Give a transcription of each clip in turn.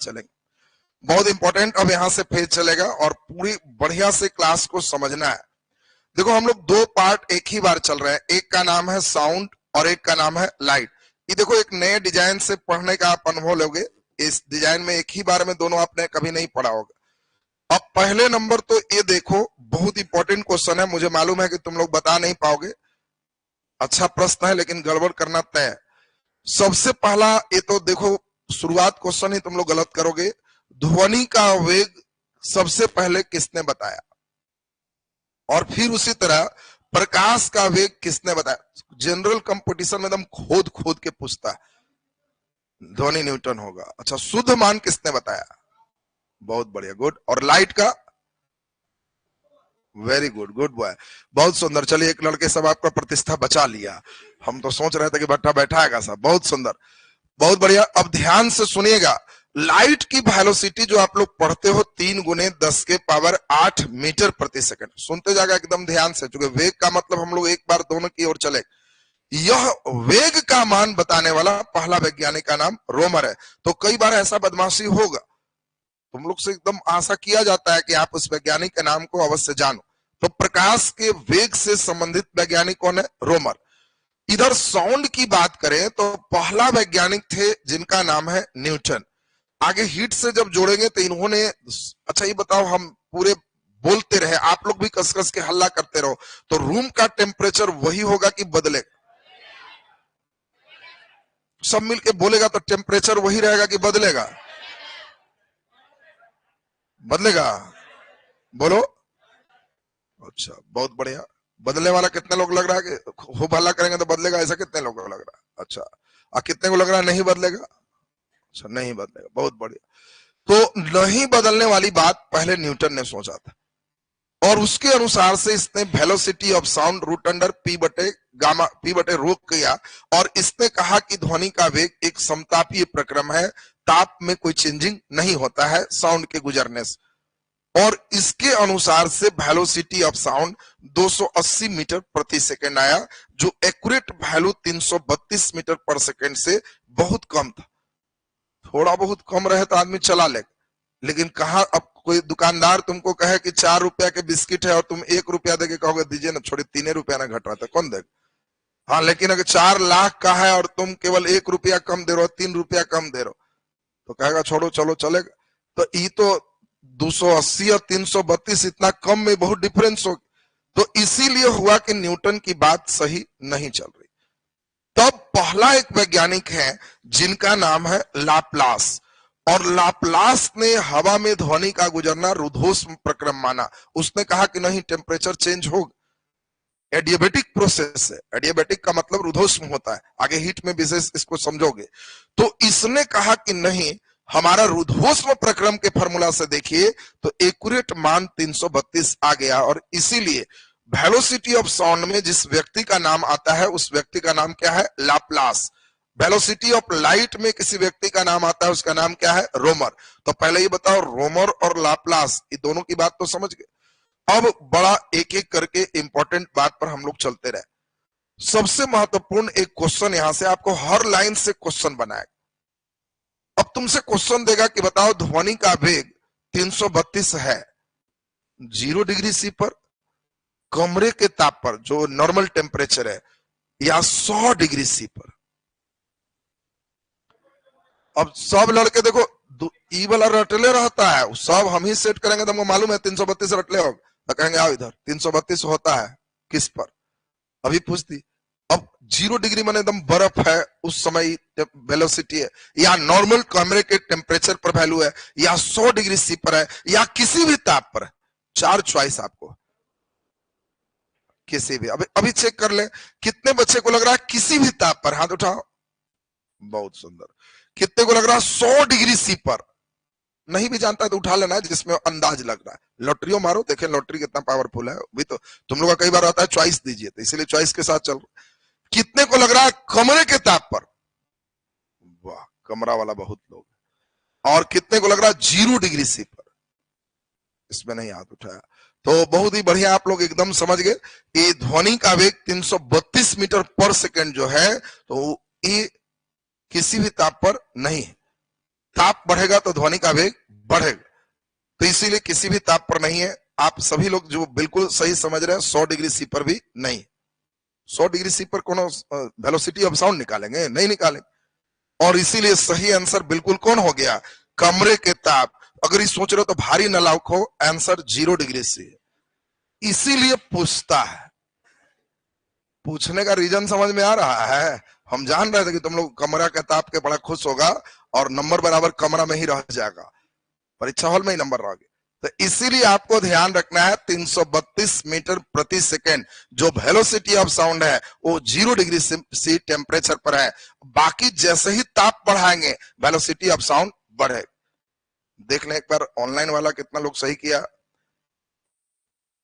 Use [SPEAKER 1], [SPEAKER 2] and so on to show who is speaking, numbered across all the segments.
[SPEAKER 1] चलेंगे। बहुत इंपॉर्टेंट, अब यहां से फेज चलेगा और पूरी बढ़िया से क्लास को समझना है। देखो हम लोग दो पार्ट एक ही बार चल रहे हैं, एक का नाम है साउंड और एक का नाम है लाइट। ये देखो एक नए डिजाइन से पढ़ने का आप अनुभव लोगे, इस डिजाइन में एक ही बार में दोनों आपने कभी नहीं पढ़ा होगा। अब पहले नंबर तो ये देखो, बहुत इंपॉर्टेंट क्वेश्चन है, मुझे मालूम है कि तुम लोग बता नहीं पाओगे, अच्छा प्रश्न है लेकिन गड़बड़ करना तय है। सबसे पहला ये तो देखो, शुरुआत क्वेश्चन ही तुम लोग गलत करोगे, ध्वनि का वेग सबसे पहले किसने बताया, और फिर उसी तरह प्रकाश का वेग किसने बताया। जनरल कंपटीशन में एकदम खोद खोद के पूछता है, ध्वनि न्यूटन होगा। अच्छा, शुद्ध मान किसने बताया, बहुत बढ़िया, गुड। और लाइट का, वेरी गुड, गुड बॉय, बहुत सुंदर। चलिए एक लड़के सब आपका प्रतिष्ठा बचा लिया, हम तो सोच रहे थे कि भट्टा बैठाएगा सब, बहुत सुंदर, बहुत बढ़िया। अब ध्यान से सुनिएगा, लाइट की वेलोसिटी जो आप लोग पढ़ते हो 3 गुने 10 के पावर 8 मीटर प्रति सेकंड, सुनते जाएगा एकदम ध्यान से, क्योंकि वेग का मतलब हम लोग एक बार दोनों की ओर चले। यह वेग का मान बताने वाला पहला वैज्ञानिक का नाम रोमर है। तो कई बार ऐसा बदमाशी होगा, तुम लोग से एकदम आशा किया जाता है कि आप उस वैज्ञानिक के नाम को अवश्य जानो। तो प्रकाश के वेग से संबंधित वैज्ञानिक कौन है, रोमर। इधर साउंड की बात करें तो पहला वैज्ञानिक थे जिनका नाम है न्यूटन। आगे हीट से जब जोड़ेंगे तो इन्होंने, अच्छा ये बताओ, हम पूरे बोलते रहे, आप लोग भी कस-कस के हल्ला करते रहो, तो रूम का टेम्परेचर वही होगा कि बदलेगा? सब मिलके बोलेगा तो टेम्परेचर वही रहेगा कि बदलेगा? बदलेगा, बोलो। अच्छा, बहुत बढ़िया। बदलने वाला कितने लोग लग रहा है कि खूब हल्ला करेंगे तो बदलेगा, ऐसा कितने लोग को लग रहा है? अच्छा, और कितने को लग रहा है नहीं बदलेगा? अच्छा, नहीं बदलेगा, बहुत बढ़िया। तो नहीं बदलने वाली बात पहले न्यूटन ने सोचा था, और उसके अनुसार से इसने velocity of sound root under P बटे गामा पी बटे रो किया, और इसने कहा कि ध्वनि का वेग एक समतापीय प्रक्रम है, ताप में कोई चेंजिंग नहीं होता है साउंड के गुजरने से, और इसके अनुसार से वेलोसिटी ऑफ साउंड 280 मीटर प्रति सेकंड आया, जो एक्यूरेट वैल्यू 332 मीटर पर सेकंड से बहुत कम था। थोड़ा बहुत कम रहे तो आदमी चला ले, लेकिन कहा, अब कोई दुकानदार तुमको कहे कि 4 रुपया के बिस्किट है और तुम 1 रुपया देके कहोगे दीजिए ना, छोड़ी 3 रुपया ना घट रहा था, कौन देगा? हाँ, लेकिन अगर 4 लाख का है और तुम केवल 1 रुपया कम दे रहे हो, 3 रुपया कम दे रहे हो, तो कहेगा छोड़ो चलो चलेगा। तो ये तो 280 और 332 इतना कम में बहुत डिफरेंस हो, तो इसीलिए हुआ कि न्यूटन की बात सही नहीं चल रही। तब पहला एक वैज्ञानिक है जिनका नाम है लाप्लास, और लाप्लास ने हवा में ध्वनि का गुजरना रुद्धोष्म प्रक्रम माना। उसने कहा कि नहीं, टेम्परेचर चेंज होगा, एडियाबेटिक प्रोसेस है, एडियाबेटिक का मतलब रुद्धोष्म होता है, आगे हीट में विशेष इसको समझोगे। तो इसने कहा कि नहीं, हमारा रुद्धोष्म प्रक्रम के फॉर्मूला से देखिए तो एक्यूरेट मान 332 आ गया, और इसीलिए वेलोसिटी ऑफ साउंड में जिस व्यक्ति का नाम आता है उस व्यक्ति का नाम क्या है, लाप्लास। वेलोसिटी ऑफ लाइट में किसी व्यक्ति का नाम आता है, उसका नाम क्या है, रोमर। तो पहले ये बताओ, रोमर और लाप्लास, ये दोनों की बात तो समझ गए। अब बड़ा एक एक करके इंपॉर्टेंट बात पर हम लोग चलते रहे। सबसे महत्वपूर्ण एक क्वेश्चन यहां से आपको हर लाइन से क्वेश्चन बनाएगा। अब तुमसे क्वेश्चन देगा कि बताओ ध्वनि का वेग 332 है 0 डिग्री सी पर, कमरे के ताप पर जो नॉर्मल टेम्परेचर है, या 100 डिग्री सी पर। अब सब लड़के देखो, ई वाला रटले रहता है, सब हम ही सेट करेंगे तो हमको मालूम है 332 रटले हो, तो कहेंगे आओ इधर 332 होता है किस पर, अभी पूछ दी। अब 0 डिग्री माने एकदम बर्फ है, उस समय वेलोसिटी है, या नॉर्मल कमरे के टेम्परेचर पर वैल्यू है, या 100 डिग्री सी पर है, या किसी भी ताप पर है। 4 चॉइस आपको, किसी भी। अभी चेक कर ले, कितने बच्चे को लग रहा है किसी भी ताप पर, हाथ उठाओ, बहुत सुंदर। कितने को लग रहा है 100 डिग्री सी पर? नहीं भी जानता है तो उठा लेना है जिसमें अंदाज लग रहा है। लॉटरियों मारो, देखें लॉटरी कितना पावरफुल है। भी तो तुम लोग का कई बार आता है चॉइस दीजिए, तो इसीलिए चॉइस के साथ चल रहा। कितने को लग रहा है कमरे के ताप पर? वाह, कमरा वाला बहुत लोग। और कितने को लग रहा है 0 डिग्री सी पर? इसमें नहीं हाथ उठाया। तो बहुत ही बढ़िया, आप लोग एकदम समझ गए। ये ध्वनि का वेग 332 मीटर पर सेकंड जो है, तो ये किसी भी ताप पर नहीं है। ताप बढ़ेगा तो ध्वनि का वेग बढ़ेगा, तो इसीलिए किसी भी ताप पर नहीं है। आप सभी लोग जो बिल्कुल सही समझ रहे हैं, 100 डिग्री सी पर भी नहीं। 100 डिग्री सी पर कौन वेलोसिटी ऑफ साउंड निकालेंगे? नहीं निकालेंगे। और इसीलिए सही आंसर बिल्कुल कौन हो गया? कमरे के ताप। अगर ये सोच रहे हो तो भारी न लाखो, आंसर 0 डिग्री सी है। इसीलिए पूछता है। पूछने का रीजन समझ में आ रहा है? हम जान रहे थे कि तुम लोग कमरा के ताप के बड़ा खुश होगा और नंबर बराबर कमरा में ही रह जाएगा, परीक्षा हॉल में ही नंबर रहोगे। तो इसीलिए आपको ध्यान रखना है 332 मीटर प्रति सेकेंड जो वेलोसिटी ऑफ साउंड है वो 0 डिग्री सी टेम्परेचर पर है। बाकी जैसे ही ताप बढ़ाएंगे वेलोसिटी ऑफ साउंड बढ़े। देख लें एक बार ऑनलाइन वाला कितना लोग सही किया।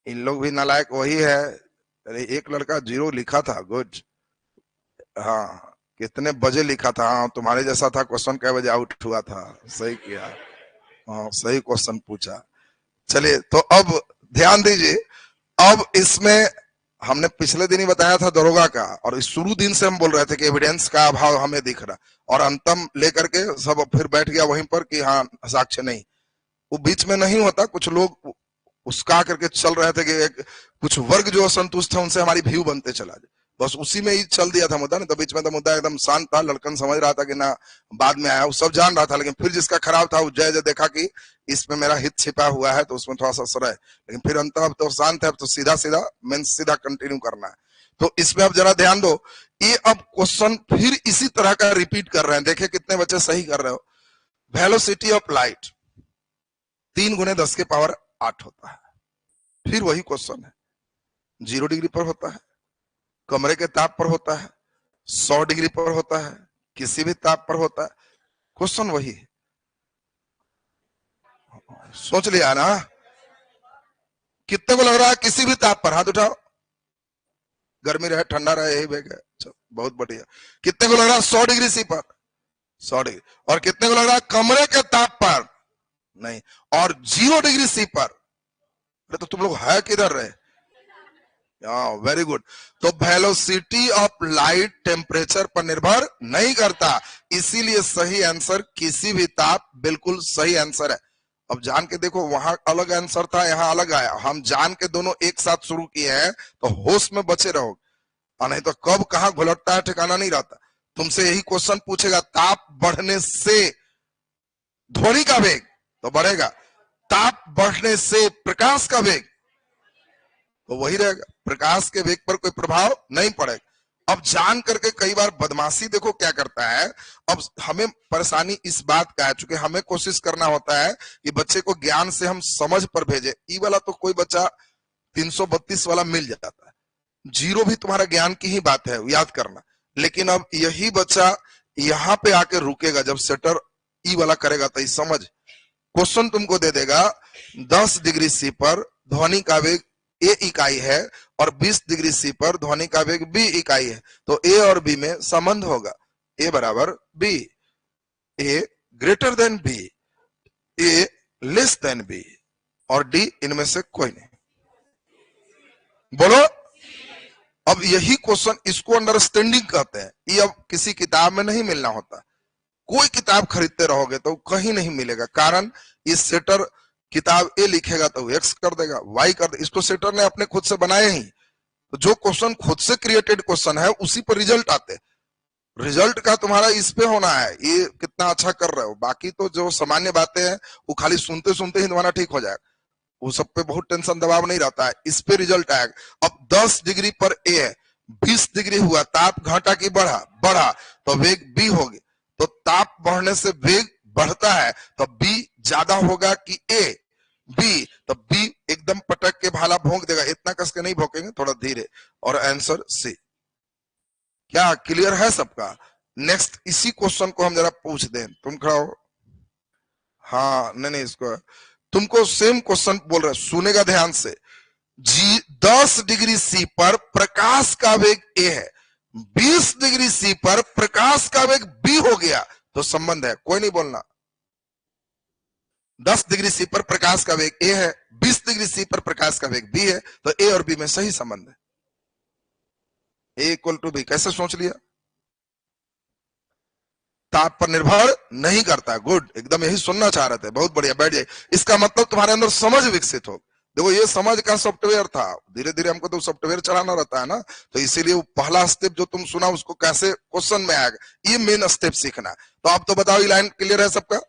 [SPEAKER 1] इन लोग भी नालायक वही है। अरे एक लड़का 0 लिखा था, गुड। हाँ, कितने बजे लिखा था? हाँ, तुम्हारे जैसा था। क्वेश्चन कै बजे आउट हुआ था? सही किया। हाँ, सही क्वेश्चन पूछा। चलिए, तो अब ध्यान दीजिए। अब इसमें हमने पिछले दिन ही बताया था दरोगा का, और इस शुरू दिन से हम बोल रहे थे कि एविडेंस का अभाव हमें दिख रहा, और अंतम लेकर के सब फिर बैठ गया वहीं पर कि हाँ साक्ष्य नहीं। वो बीच में नहीं होता। कुछ लोग उसका करके चल रहे थे कि कुछ वर्ग जो असंतुष्ट थे उनसे हमारी व्यू बनते चला जाए, बस उसी में ही चल दिया था मुद्दा। नहीं तो बीच में तो मुद्दा एकदम शांत था। लड़कन समझ रहा था कि ना, बाद में आया, वो सब जान रहा था। लेकिन फिर जिसका खराब था वो जय जय देखा कि इसमें मेरा हित छिपा हुआ है, तो उसमें थोड़ा सा असर है। लेकिन फिर अंत अब तो शांत है, अब तो सीधा सीधा मेन सीधा कंटिन्यू करना है। तो इसमें अब जरा ध्यान दो। ये अब क्वेश्चन फिर इसी तरह का रिपीट कर रहे हैं। देखे कितने बच्चे सही कर रहे हो। वेलोसिटी ऑफ लाइट 3 × 10⁸ होता है। फिर वही क्वेश्चन है, 0 डिग्री पर होता है, कमरे के ताप पर होता है, 100 डिग्री पर होता है, किसी भी ताप पर होता है। क्वेश्चन वही है। सोच लिया ना? कितने को लग रहा है किसी भी ताप पर? हाथ उठाओ। गर्मी रहे ठंडा रहे यही बेग है। बहुत बढ़िया। कितने को लग रहा है 100 डिग्री सी पर? 100 डिग्री। और कितने को लग रहा है कमरे के ताप पर? नहीं। और 0 डिग्री सी पर? अरे तो तुम लोग है किधर रहे? Very good. तो वेलोसिटी ऑफ लाइट टेम्परेचर पर निर्भर नहीं करता, इसीलिए सही आंसर किसी भी ताप बिल्कुल सही आंसर है। अब जान के देखो, वहां अलग आंसर था, यहां अलग आया। हम जान के दोनों एक साथ शुरू किए हैं, तो होश में बचे रहो, और नहीं तो कब कहां घुलटता है ठिकाना नहीं रहता। तुमसे यही क्वेश्चन पूछेगा, ताप बढ़ने से ध्वनि का वेग तो बढ़ेगा, ताप बढ़ने से प्रकाश का वेग तो वही रहेगा। प्रकाश के वेग पर कोई प्रभाव नहीं पड़ेगा। अब जान करके कई बार बदमाशी देखो क्या करता है। अब हमें परेशानी इस बात का है, चूंकि हमें कोशिश करना होता है कि बच्चे को ज्ञान से हम समझ पर भेजे। ई वाला तो कोई बच्चा 332 वाला मिल जाता है, 0 भी तुम्हारा ज्ञान की ही बात है, याद करना। लेकिन अब यही बच्चा यहां पे आके रुकेगा, जब सेटर ई वाला करेगा तो समझ क्वेश्चन तुमको दे देगा 10 डिग्री सी पर ध्वनि का वेग ए इकाई है और 20 डिग्री सी पर ध्वनि का वेग बी इकाई है। तो ए और बी में संबंध होगा, ए बराबर बी, ए ग्रेटर देन बी, ए लेस देन बी, और डी इनमें से कोई नहीं। बोलो। अब यही क्वेश्चन, इसको अंडरस्टैंडिंग कहते हैं। ये अब किसी किताब में नहीं मिलना होता। कोई किताब खरीदते रहोगे तो कहीं नहीं मिलेगा, कारण इस सेटर किताब ए लिखेगा तो एक्स कर देगा, वाई कर देगा। इसको सेटर ने अपने खुद से बनाया ही। तो जो क्वेश्चन खुद से क्रिएटेड क्वेश्चन है उसी पर रिजल्ट आते। रिजल्ट का तुम्हारा इस पे होना है, ये कितना अच्छा कर रहे हो। बाकी तो जो सामान्य बातें हैं वो खाली सुनते सुनते ही तुम्हारा ठीक हो जाएगा, वो सब पे बहुत टेंशन दबाव नहीं रहता है। इस पे रिजल्ट आएगा। अब 10 डिग्री पर ए है, 20 डिग्री हुआ, ताप घटा की बढ़ा, बढ़ा तो वेग बी होगी। तो ताप बढ़ने से वेग बढ़ता है, तो बी ज्यादा होगा कि ए? बी। तो बी एकदम पटक के भाला भोंक देगा। इतना कस के नहीं भोंकेंगे, थोड़ा धीरे। और आंसर सी। क्या क्लियर है सबका? नेक्स्ट इसी क्वेश्चन को हम जरा पूछ दें। तुम खड़ा हो। हाँ, नहीं इसको तुमको सेम क्वेश्चन बोल रहे, सुनेगा ध्यान से। 10 डिग्री सी पर प्रकाश का वेग ए है, 20 डिग्री सी पर प्रकाश का वेग बी हो गया, तो संबंध है। कोई नहीं बोलना। 10 डिग्री सी पर प्रकाश का वेग ए है, 20 डिग्री सी पर प्रकाश का वेग बी है, तो ए और बी में सही संबंध है। ए इक्वल टू बी। कैसे सोच लिया? ताप पर निर्भर नहीं करता। गुड, एकदम यही सुनना चाह रहे थे, बहुत बढ़िया, बैठ जाइए। इसका मतलब तुम्हारे अंदर समझ विकसित हो। देखो ये समझ का सॉफ्टवेयर था, धीरे धीरे हमको तो सॉफ्टवेयर चलाना रहता है ना, तो इसीलिए वो पहला स्टेप जो तुम सुना उसको कैसे क्वेश्चन में आएगा, ये मेन स्टेप सीखना। तो आप तो बताओ, ये लाइन क्लियर है सबका?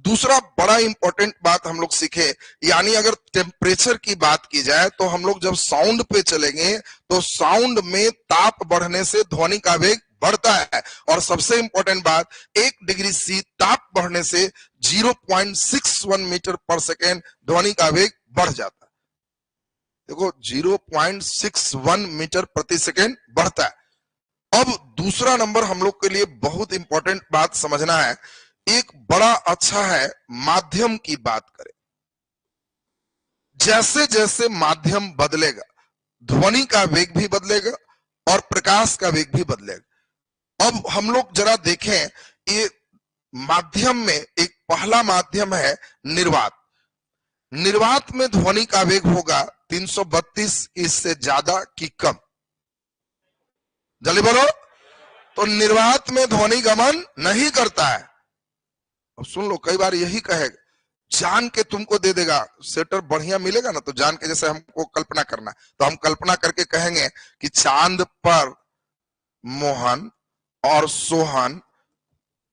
[SPEAKER 1] दूसरा बड़ा इंपॉर्टेंट बात हम लोग सीखे, यानी अगर टेम्परेचर की बात की जाए तो हम लोग जब साउंड पे चलेंगे तो साउंड में ताप बढ़ने से ध्वनि का वेग बढ़ता है। और सबसे इंपॉर्टेंट बात, 1 डिग्री सी ताप बढ़ने से 0.61 मीटर पर सेकेंड ध्वनि का वेग बढ़ जाता है। देखो 0.61 मीटर प्रति सेकेंड बढ़ता है। अब दूसरा नंबर हम लोग के लिए बहुत इंपॉर्टेंट बात समझना है, एक बड़ा अच्छा है माध्यम की बात करें। जैसे जैसे माध्यम बदलेगा ध्वनि का वेग भी बदलेगा और प्रकाश का वेग भी बदलेगा। अब हम लोग जरा देखें, ये माध्यम में एक पहला माध्यम है निर्वात। निर्वात में ध्वनि का वेग होगा 332, इससे ज्यादा कि कम? जल्दी बोलो। तो निर्वात में ध्वनि गमन नहीं करता है। अब सुन लो, कई बार यही कहेगा, जान के तुमको दे देगा, सेटर बढ़िया मिलेगा ना, तो जान के जैसे हमको कल्पना करना, तो हम कल्पना करके कहेंगे कि चांद पर मोहन और सोहन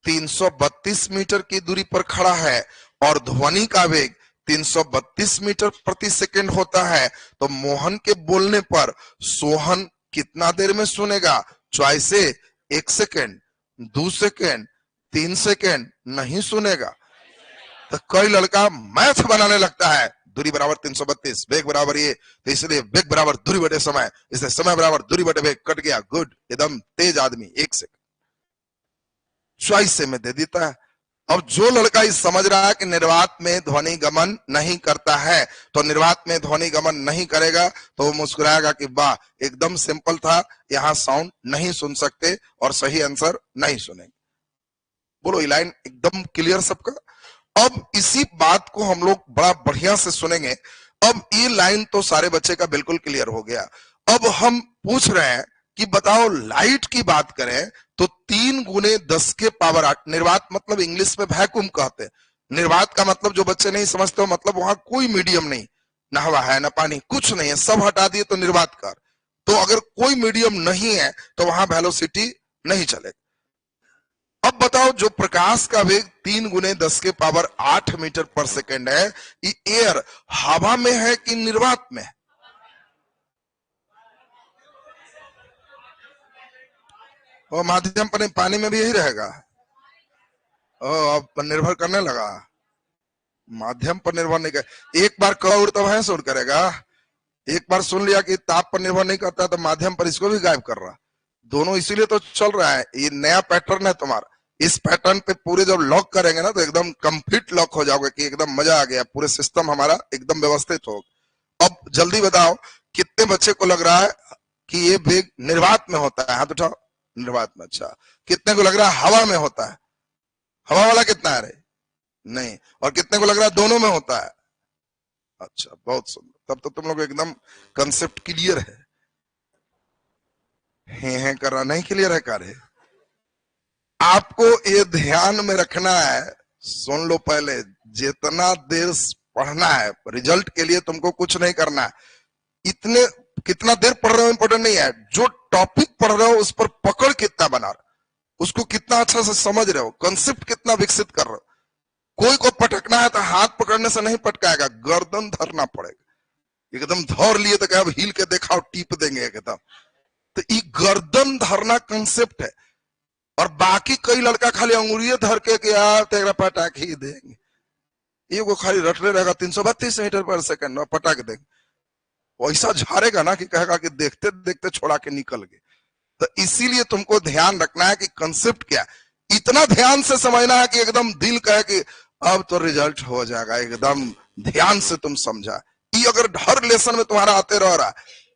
[SPEAKER 1] 332 मीटर की दूरी पर खड़ा है और ध्वनि का वेग 332 मीटर प्रति सेकंड होता है। तो मोहन के बोलने पर सोहन कितना देर में सुनेगा? चॉइस ए, 1 सेकेंड, 2 सेकेंड, 3 सेकेंड, नहीं सुनेगा। तो कोई लड़का मैथ बनाने लगता है, दूरी बराबर 332, वेग बराबर ये, तो इसलिए वेग बराबर दूरी बटे समय, इसलिए समय बराबर दूरी बटे वेग, कट गया। गुड, एकदम तेज आदमी, 1 सेकेंड चॉइस से में दे देता है। अब जो लड़का इस समझ रहा है कि निर्वात में ध्वनि गमन नहीं करता है, तो निर्वात में ध्वनि गमन नहीं करेगा, तो वो मुस्कुराएगा कि वाह, एकदम सिंपल था, यहां साउंड नहीं सुन सकते और सही आंसर नहीं सुनेंगे। बोलो, ये लाइन एकदम क्लियर सबका? अब इसी बात को हम लोग बड़ा बढ़िया से सुनेंगे। अब ये लाइन तो सारे बच्चे का बिल्कुल क्लियर हो गया। अब हम पूछ रहे हैं कि बताओ, लाइट की बात करें तो 3 गुने 10 के पावर 8, निर्वात मतलब इंग्लिश में वैक्यूम कहते हैं। निर्वात का मतलब जो बच्चे नहीं समझते हो, मतलब वहां कोई मीडियम नहीं, ना हवा है ना पानी, कुछ नहीं है, सब हटा दिए तो निर्वात कर। तो अगर कोई मीडियम नहीं है तो वहां वेलोसिटी नहीं चलेगा। अब बताओ, जो प्रकाश का वेग 3 गुने 10 के पावर 8 मीटर पर सेकेंड है, ये एयर हवा में है कि निर्वात में? और माध्यम पर पानी में भी यही रहेगा। अब निर्भर करने लगा, माध्यम पर निर्भर नहीं कर। एक बार क उड़ तो भैंस उड़ करेगा। एक बार सुन लिया कि ताप पर निर्भर नहीं करता, तो माध्यम पर इसको भी गायब कर रहा। दोनों इसीलिए तो चल रहा है, ये नया पैटर्न है तुम्हारा। इस पैटर्न पे पूरे जब लॉक करेंगे ना, तो एकदम कंप्लीट लॉक हो जाओगे कि एकदम मजा आ गया, पूरे सिस्टम हमारा एकदम व्यवस्थित हो। अब जल्दी बताओ, कितने बच्चे को लग रहा है कि ये वेग निर्वात में होता है? हाथ उठाओ। निर्वात में, अच्छा। कितने को लग रहा है हवा में होता है? हवा वाला कितना है रे? नहीं। और कितने को लग रहा है दोनों में होता है? अच्छा, बहुत सुंदर, तब तो तुम लोग एकदम कंसेप्ट क्लियर है। है कर रहा नहीं, क्लियर है कार्य। आपको ये ध्यान में रखना है, सुन लो पहले, जितना देर पढ़ना है, रिजल्ट के लिए तुमको कुछ नहीं करना है। इतने कितना देर पढ़ रहे हो इंपॉर्टेंट नहीं है, जो टॉपिक पढ़ रहे हो उस पर पकड़ कितना बना रहे हो, उसको कितना अच्छा से समझ रहे हो, कंसेप्ट कितना विकसित कर रहे हो। कोई को पटकना है तो हाथ पकड़ने से नहीं पटकाएगा, गर्दन धरना पड़ेगा। एकदम धर लिए तो क्या हिल के दिखाओ, टीप देंगे एकदम। तो ये गर्दन धरना कंसेप्ट है। और बाकी कई लड़का खाली अंगुरिये धर के यार तेरा पटाख ही देंगे, ये वो खाली रटले रहेगा 332 मीटर पर सेकंड में पटाख देंगे, वैसा झाड़ेगा ना कि कहेगा कि देखते देखते छोड़ा के निकल गए। तो इसीलिए तुमको ध्यान रखना है कि कंसेप्ट क्या, इतना ध्यान से समझना है कि एकदम दिल कहे कि अब तो रिजल्ट हो जाएगा, एकदम ध्यान से तुम समझा। ये अगर हर लेसन में तुम्हारा आते रह रहा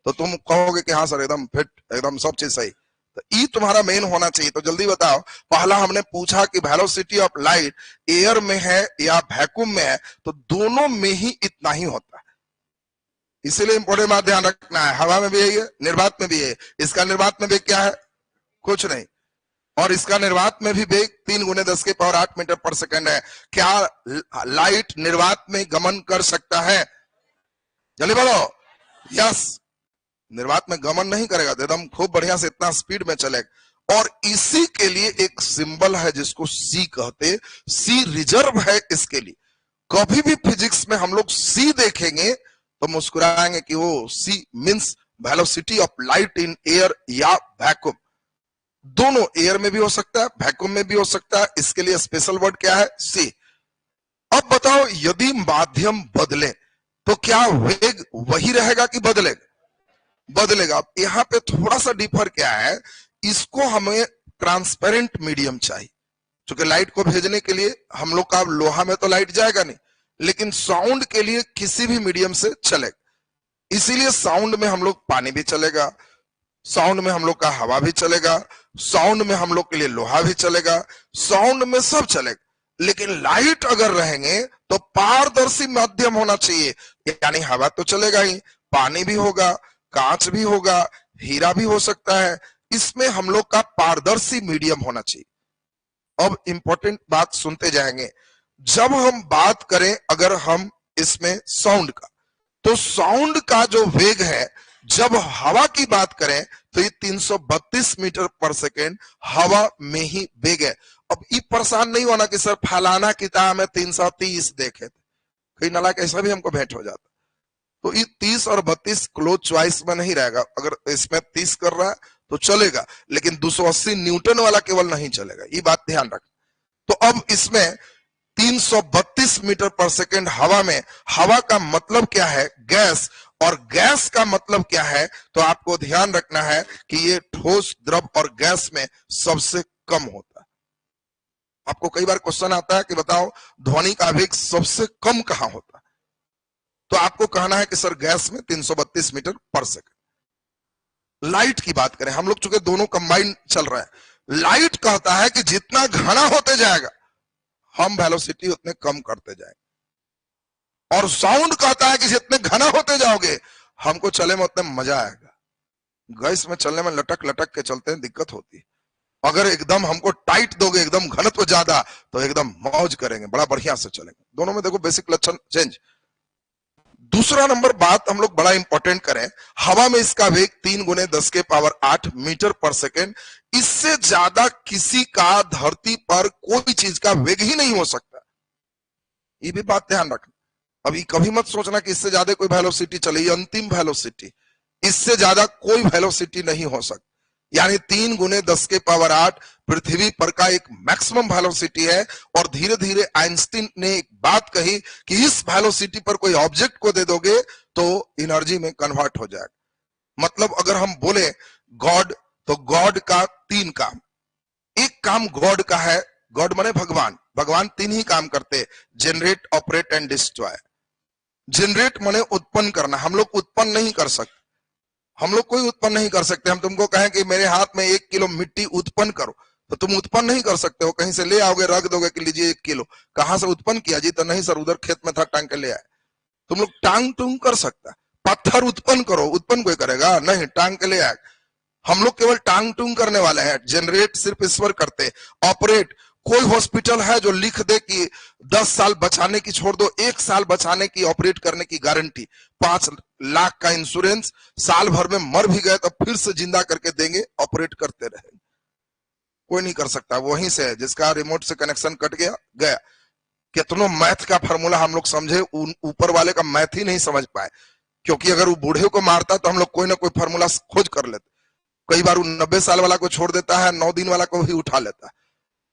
[SPEAKER 1] तो तुम कहोगे कि हाँ सर एकदम फिट, एकदम सब चीज सही। तो ये तुम्हारा मेन होना चाहिए। तो जल्दी बताओ, पहला हमने पूछा कि वेलोसिटी ऑफ लाइट एयर में है या वैक्यूम में है, तो दोनों में ही इतना ही होता है। इसीलिए इंपॉर्टेंट बात ध्यान रखना है, हवा में भी यही है, निर्वात में भी है। इसका निर्वात में भी क्या है? कुछ नहीं। और इसका निर्वात में भी वेग 3 × 10⁸ मीटर पर सेकंड है। क्या लाइट निर्वात में गमन कर सकता है? जल्दी बोलो। यस, निर्वात में गमन नहीं करेगा, एकदम खूब बढ़िया से इतना स्पीड में चलेगा। और इसी के लिए एक सिंबल है जिसको सी कहते, सी रिजर्व है इसके लिए। कभी भी फिजिक्स में हम लोग सी देखेंगे तो मुस्कुराएंगे कि वो C means velocity of light in air या वैक्यूम। दोनों, एयर में भी हो सकता है, वैक्यूम में भी हो सकता है। इसके लिए स्पेशल वर्ड क्या है? सी। अब बताओ, यदि माध्यम बदले तो क्या वेग वही रहेगा कि बदलेगा? बदलेगा। यहां पे थोड़ा सा डिफर क्या है, इसको हमें ट्रांसपेरेंट मीडियम चाहिए, क्योंकि लाइट को भेजने के लिए हम लोग का लोहा में तो लाइट जाएगा नहीं, लेकिन साउंड के लिए किसी भी मीडियम से चलेगा। इसीलिए साउंड में हम लोग पानी भी चलेगा, साउंड में हम लोग का हवा भी चलेगा, साउंड में हम लोग के लिए लोहा भी चलेगा, साउंड में सब चलेगा। लेकिन लाइट अगर रहेंगे तो पारदर्शी माध्यम होना चाहिए, यानी हवा तो चलेगा ही, पानी भी होगा, कांच भी होगा, हीरा भी हो सकता है। इसमें हम लोग का पारदर्शी मीडियम होना चाहिए। अब इंपॉर्टेंट बात सुनते जाएंगे। जब हम बात करें अगर हम इसमें साउंड का, तो साउंड का जो वेग है, जब हवा की बात करें तो ये 332 मीटर पर सेकेंड हवा में ही वेग है। अब ये परेशान नहीं होना कि सर फलाना किताब में 330 देखे थे, कई नालायक ऐसा भी हमको भेंट हो जाता। तो ये 30 और 32 क्लोज चॉइस में नहीं रहेगा। अगर इसमें 30 कर रहा है तो चलेगा, लेकिन 280 न्यूटन वाला केवल नहीं चलेगा, ये बात ध्यान रख। तो अब इसमें 332 मीटर पर सेकेंड हवा में, हवा का मतलब क्या है? गैस। और गैस का मतलब क्या है? तो आपको ध्यान रखना है कि ये ठोस, द्रव और गैस में सबसे कम होता है। आपको कई बार क्वेश्चन आता है कि बताओ ध्वनि का वेग सबसे कम कहां होता है, तो आपको कहना है कि सर गैस में 332 मीटर पर सेकेंड। लाइट की बात करें, हम लोग चूंकि दोनों कंबाइन चल रहा है, लाइट कहता है कि जितना घना होते जाएगा हम वेलोसिटी उतने कम करते जाएंगे। और साउंड कहता है कि जितने घना होते जाओगे हमको चले में उतने मजा आएगा। गैस में चलने में लटक लटक के चलते हैं, दिक्कत होती है। अगर एकदम हमको टाइट दोगे, एकदम घनत्व ज्यादा, तो एकदम मौज करेंगे, बड़ा बढ़िया से चलेंगे। दोनों में देखो बेसिक लक्षण चेंज। दूसरा नंबर बात हम लोग बड़ा इंपॉर्टेंट करें, हवा में इसका वेग 3 × 10⁸ मीटर पर सेकेंड। इससे ज्यादा किसी का धरती पर कोई चीज का वेग ही नहीं हो सकता, ये भी बात ध्यान रखना। अभी कभी मत सोचना कि इससे ज्यादा कोई वेलोसिटी चले, ये अंतिम वेलोसिटी, इससे ज्यादा कोई वेलोसिटी नहीं हो सकती। यानी 3 × 10⁸ पृथ्वी पर का एक मैक्सिमम वेलोसिटी है। और धीरे धीरे आइंस्टीन ने एक बात कही कि इस वेलोसिटी पर कोई ऑब्जेक्ट को दे दोगे तो एनर्जी में कन्वर्ट हो जाएगा। मतलब अगर हम बोले गॉड, तो गॉड का 3 काम। एक काम गॉड का है, गॉड माने भगवान, भगवान 3 ही काम करते, generate, operate and destroy. Generate माने उत्पन्न करना, हम लोग उत्पन्न नहीं कर सकते, हम लोग कोई उत्पन्न नहीं कर सकते। हम तुमको कहें कि मेरे हाथ में 1 किलो मिट्टी उत्पन्न करो, तो तुम उत्पन्न नहीं कर सकते हो। कहीं से ले आओगे, रख दोगे कि लीजिए 1 किलो, कहां से उत्पन्न किया जी? तो नहीं सर, उधर खेत में था, टांग के ले आए। तुम लोग टांग टूंग कर सकता, पत्थर उत्पन्न करो, उत्पन्न कोई करेगा नहीं, टांग के ले आए। हम लोग केवल टांग टूंग करने वाले हैं। जनरेट सिर्फ ईश्वर करते। ऑपरेट, कोई हॉस्पिटल है जो लिख दे कि 10 साल बचाने की छोड़ दो, 1 साल बचाने की, ऑपरेट करने की गारंटी, 5 लाख का इंश्योरेंस, साल भर में मर भी गए तो फिर से जिंदा करके देंगे, ऑपरेट करते रहेंगे। कोई नहीं कर सकता। वहीं से जिसका रिमोट से कनेक्शन कट गया गया। कितनों मैथ का फार्मूला हम लोग समझे, ऊपर वाले का मैथ ही नहीं समझ पाए, क्योंकि अगर वो बूढ़े को मारता तो हम लोग कोई ना कोई फार्मूला खोज कर लेते। कई बार वो 90 साल वाला को छोड़ देता है, 9 दिन वाला को भी उठा लेता है।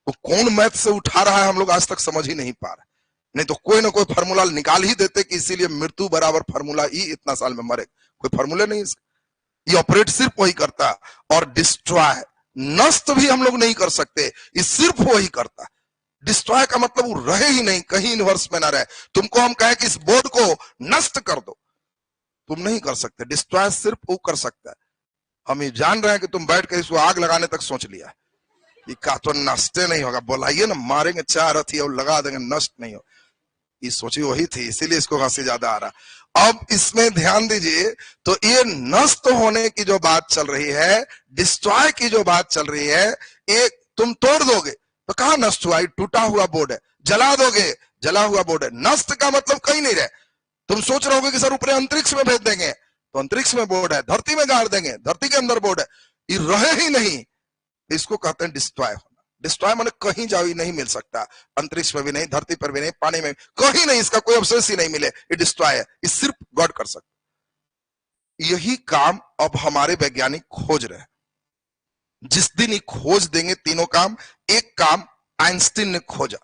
[SPEAKER 1] तो कौन मैथ से उठा रहा है हम लोग आज तक समझ ही नहीं पा रहे। नहीं तो कोई ना कोई फार्मूला निकाल ही देते कि इसीलिए मृत्यु बराबर फार्मूला ही इतना साल में मरे। कोई फार्मूला नहीं इसका। ये ऑपरेट सिर्फ वही करता, और डिस्ट्रॉय, नष्ट भी हम लोग नहीं कर सकते, ये सिर्फ वही करता। डिस्ट्रॉय का मतलब वो रहे ही नहीं, कहीं यूनिवर्स में ना रहे। तुमको हम कहें कि इस बोर्ड को नष्ट कर दो, तुम नहीं कर सकते। डिस्ट्रॉय सिर्फ वो कर सकता है। हम ये जान रहे हैं कि तुम बैठ कर इसको आग लगाने तक सोच लिया, ये का तो नष्ट नहीं होगा, बोलाइए ना, मारेंगे 4 हथी और लगा देंगे, नष्ट नहीं हो। ये सोची वही थी, इसीलिए इसको हंसी ज्यादा आ रहा। अब इसमें ध्यान दीजिए, तो ये नष्ट होने की जो बात चल रही है, डिस्ट्रॉय की जो बात चल रही है, एक तुम तोड़ दोगे तो कहां नष्ट हुआ? टूटा हुआ बोर्ड है। जला दोगे, जला हुआ बोर्ड है। नष्ट का मतलब कहीं नहीं रहे। तुम सोच रहे होगे कि सर ऊपर अंतरिक्ष में भेज देंगे, तो अंतरिक्ष में बोर्ड है, धरती में गाड़ देंगे, धरती के अंदर बोर्ड है, ये रहे ही नहीं। इसको कहते हैं डिस्ट्रॉय होना। डिस्ट्रॉय माने कहीं जाओ नहीं मिल सकता, अंतरिक्ष में भी नहीं, धरती पर भी नहीं, पानी में कहीं नहीं, इसका कोई अवशेष ही नहीं मिले, ये डिस्ट्रॉय है। ये सिर्फ गॉड कर सकता। यही काम अब हमारे वैज्ञानिक खोज रहे हैं। जिस दिन ये खोज देंगे तीनों काम, एक काम आइंस्टीन ने खोजा,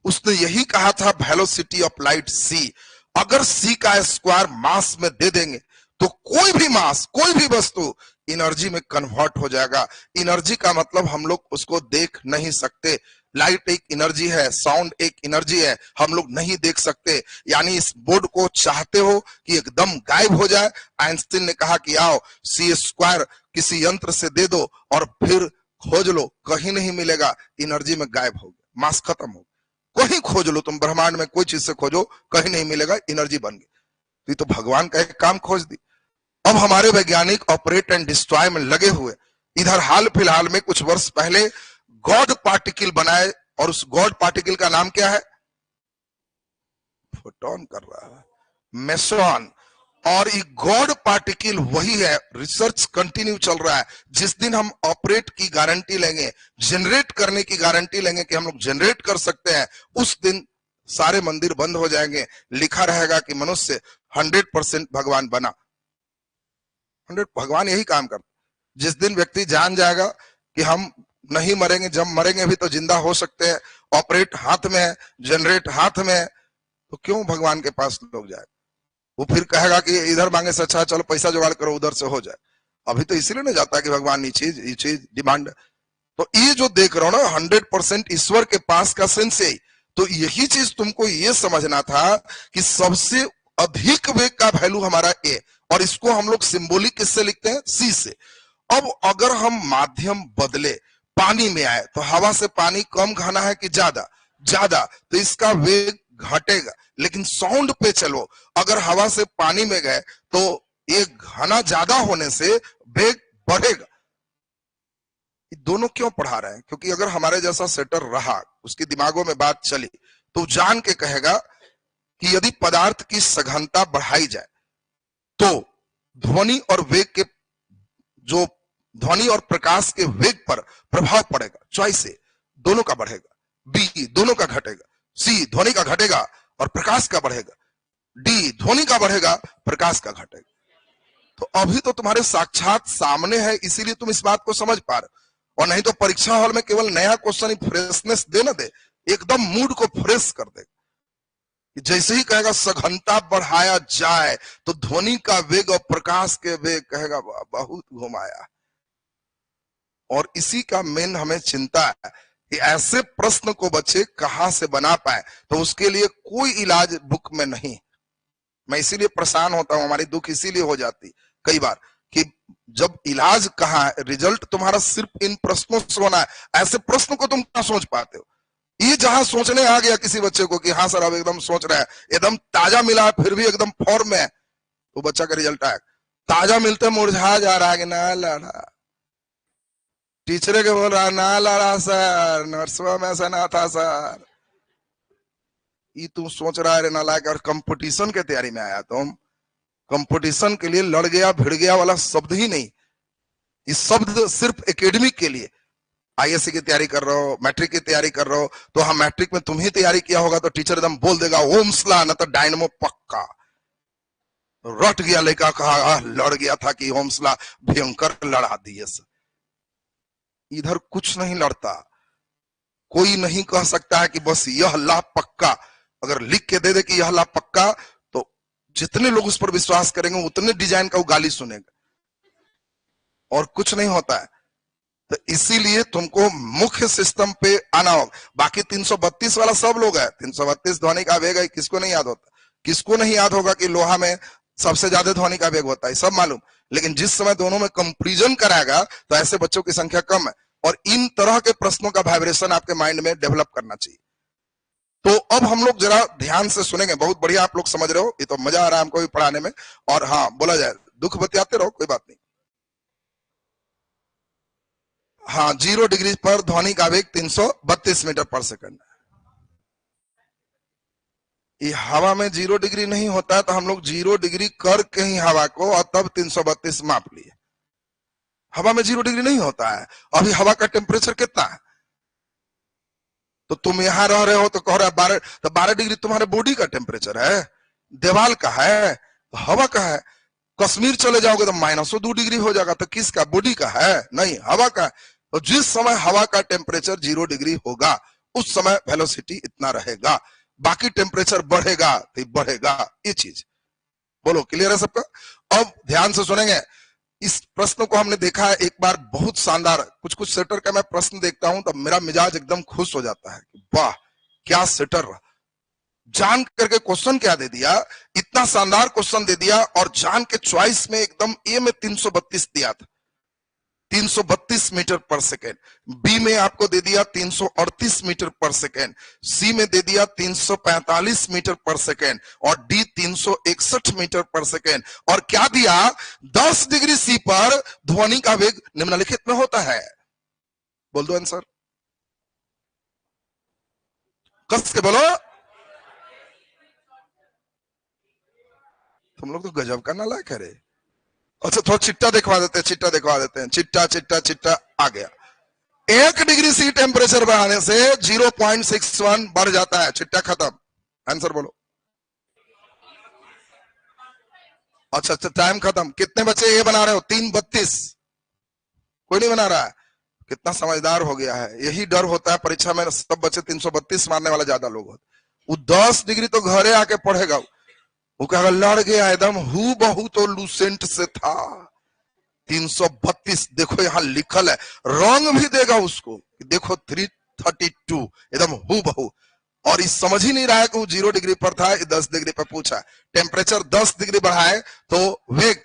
[SPEAKER 1] उसने यही कहा था वेलोसिटी ऑफ लाइट c, अगर c का स्क्वायर मास में दे देंगे तो कोई भी मास, कोई भी वस्तु एनर्जी में कन्वर्ट हो जाएगा। एनर्जी का मतलब हम लोग उसको देख नहीं सकते। लाइट एक एनर्जी है, साउंड एक एनर्जी है, हम लोग नहीं देख सकते। यानी इस बोर्ड को चाहते हो कि एकदम गायब हो जाए, आइंस्टीन ने कहा कि आओ सी स्क्वायर किसी यंत्र से दे दो और फिर खोज लो, कहीं नहीं मिलेगा, एनर्जी में गायब हो गया, मास खत्म हो। कहीं खोज लो तुम, ब्रह्मांड में कोई चीज से खोजो, कहीं नहीं मिलेगा, एनर्जी बन गई। तो भगवान का एक काम खोज दी। अब हमारे वैज्ञानिक ऑपरेट एंड डिस्ट्रॉय में लगे हुए। इधर हाल फिलहाल में कुछ वर्ष पहले गॉड पार्टिकल बनाए, और उस गॉड पार्टिकल का नाम क्या है? फोटॉन कर रहा है, मेसॉन। और ये गॉड पार्टिकल वही है, रिसर्च कंटिन्यू चल रहा है। जिस दिन हम ऑपरेट की गारंटी लेंगे, जनरेट करने की गारंटी लेंगे कि हम लोग जनरेट कर सकते हैं, उस दिन सारे मंदिर बंद हो जाएंगे। लिखा रहेगा कि मनुष्य 100% भगवान बना। 100 भगवान यही काम करता। जिस दिन व्यक्ति जान जाएगा कि हम नहीं मरेंगे, जब मरेंगे भी तो जिंदा हो सकते हैं, ऑपरेट हाथ में है, जनरेट हाथ में है, तो क्यों भगवान के पास लोग जाए? वो फिर कहेगा कि इधर मांगे से अच्छा चलो पैसा जुगाड़ करो, उधर से हो जाए। अभी तो इसीलिए नहीं जाता कि भगवान ये चीज डिमांड। तो ये जो देख रहा हो ना, 100% ईश्वर के पास का सेंस है। तो यही चीज तुमको ये समझना था कि सबसे अधिक वेग का वैल्यू हमारा ए, और इसको हम लोग सिंबॉलिक किससे लिखते हैं? सी से। अब अगर हम माध्यम बदले, पानी में आए, तो हवा से पानी कम घना है कि ज्यादा? ज्यादा, तो इसका वेग घटेगा। लेकिन साउंड पे चलो, अगर हवा से पानी में गए तो ये घना ज्यादा होने से वेग बढ़ेगा। दोनों क्यों पढ़ा रहे हैं? क्योंकि अगर हमारे जैसा सेटर रहा, उसके दिमागों में बात चली, तो जान के कहेगा कि यदि पदार्थ की सघनता बढ़ाई जाए तो ध्वनि और वेग के, जो ध्वनि और प्रकाश के वेग पर प्रभाव पड़ेगा। चॉइस ए, दोनों का बढ़ेगा। बी, दोनों का घटेगा। सी, ध्वनि का घटेगा और प्रकाश का बढ़ेगा। डी, ध्वनि का बढ़ेगा, प्रकाश का घटेगा। तो अभी तो तुम्हारे साक्षात सामने है, इसीलिए तुम इस बात को समझ पा रहे हो। और नहीं तो परीक्षा हॉल में केवल नया क्वेश्चन ही फ्रेशनेस दे ना दे, एकदम मूड को फ्रेश कर दे। जैसे ही कहेगा सघनता बढ़ाया जाए तो ध्वनि का वेग और प्रकाश के वेग, कहेगा बहुत घुमाया। और इसी का मेन हमें चिंता है कि ऐसे प्रश्न को बच्चे कहां से बना पाए। तो उसके लिए कोई इलाज बुक में नहीं। मैं इसीलिए परेशान होता हूं, हमारी दुख इसीलिए हो जाती कई बार कि जब इलाज कहाँ है, रिजल्ट तुम्हारा सिर्फ इन प्रश्नों से होना है। ऐसे प्रश्न को तुम क्या सोच पाते हो? ये जहां सोचने आ गया किसी बच्चे को कि हाँ सर अब एकदम सोच रहा है, एकदम ताजा मिला है, फिर भी एकदम फॉर्म में है, तो बच्चा का रिजल्ट आया। ताजा मिलते मुरझा जा रहा है कि ना लड़ा, टीचर के बोल रहा है ना लड़ा सर, नर्सवा में ऐसा ना था सर। ये तू सोच रहा है ना लायक, और कंपटीशन के तैयारी में आया तुम। कंपटीशन के लिए लड़ गया भिड़ गया वाला शब्द ही नहीं, ये शब्द सिर्फ एकेडमिक के लिए। आईएससी की तैयारी कर रहे हो, मैट्रिक की तैयारी कर रहे हो, तो हम मैट्रिक में तुम ही तैयारी किया होगा तो टीचर एकदम बोल देगा ओम्सला न तो डायनमो पक्का। रट गया लड़का, कहा लड़ गया था कि ओम्सला भयंकर लड़ा दिए। इधर कुछ नहीं लड़ता। कोई नहीं कह सकता है कि बस यह ला पक्का। अगर लिख के दे दे कि यह ला पक्का, तो जितने लोग उस पर विश्वास करेंगे उतने डिजाइन का वो गाली सुनेगा, और कुछ नहीं होता है। तो इसीलिए तुमको मुख्य सिस्टम पे आना होगा। बाकी 332 वाला सब लोग है, 332 ध्वनि का वेग है, किसको नहीं याद होता? किसको नहीं याद होगा कि लोहा में सबसे ज्यादा ध्वनि का वेग होता है? सब मालूम। लेकिन जिस समय दोनों में कंपैरिजन कराएगा तो ऐसे बच्चों की संख्या कम है। और इन तरह के प्रश्नों का वाइब्रेशन आपके माइंड में डेवलप करना चाहिए। तो अब हम लोग जरा ध्यान से सुनेंगे। बहुत बढ़िया, आप लोग समझ रहे हो, ये तो मजा आ रहा है हमको भी पढ़ाने में। और हाँ, बोला जाए दुख बतियाते रहो, कोई बात नहीं। हाँ, 0 डिग्री पर ध्वनि का वेग 332 मीटर पर सेकंड। ये हवा में 0 डिग्री नहीं होता है, तो हम लोग 0 डिग्री करके ही हवा को और तब 332 माप लिए। हवा में 0 डिग्री नहीं होता है। अभी हवा का टेम्परेचर कितना है? तो तुम यहां रह रहे हो तो कह रहा है 12, तो 12 डिग्री तुम्हारे बॉडी का टेम्परेचर है, देवाल का है, हवा का है। कश्मीर चले जाओगे तो -2 डिग्री हो जाएगा, तो किसका? बॉडी का है? नहीं, हवा का। तो जिस समय हवा का टेम्परेचर 0 डिग्री होगा उस समय वेलोसिटी इतना रहेगा, बाकी टेम्परेचर बढ़ेगा तो बढ़ेगा। ये चीज बोलो, क्लियर है सबका? अब ध्यान से सुनेंगे। इस प्रश्न को हमने देखा है एक बार, बहुत शानदार। कुछ कुछ सेटर का मैं प्रश्न देखता हूं तो मेरा मिजाज एकदम खुश हो जाता है कि वाह क्या सेटर, जान करके क्वेश्चन क्या दे दिया, इतना शानदार क्वेश्चन दे दिया। और जान के चॉइस में एकदम ए में 332 दिया था, 332 मीटर पर सेकेंड। बी में आपको दे दिया 338 मीटर पर सेकेंड। सी में दे दिया 345 मीटर पर सेकेंड। और डी 361 मीटर पर सेकेंड। और क्या दिया? 10 डिग्री सी पर ध्वनि का वेग निम्नलिखित में होता है। बोल दो आंसर, कस के बोलो। तुम लोग तो गजब का नालायक है रे। अच्छा, थोड़ा चिट्टा दिखवा देते हैं, चिट्टा दिखवा देते हैं। चिट्टा चिट्टा चिट्टा आ गया। 1 डिग्री सी टेम्परेचर बढ़ाने से 0.61 बढ़ जाता है। चिट्टा खत्म। आंसर बोलो। अच्छा अच्छा, टाइम खत्म। कितने बच्चे ये बना रहे हो? 3:32। कोई नहीं बना रहा है? कितना समझदार हो गया है। यही डर होता है परीक्षा में, सब बच्चे 332 मारने वाला ज्यादा लोग होते। वो 10 डिग्री तो घरे आके पढ़ेगा, वो कहेगा लड़ गया एकदम हु बहु तो लूसेंट से था। 332 देखो यहां लिखल है, रंग भी देगा उसको, देखो 332 एकदम हु बहु। और इस समझ ही नहीं रहा है कि वो 0 डिग्री पर था, 10 डिग्री पर पूछा। टेम्परेचर 10 डिग्री बढ़ाए तो वेग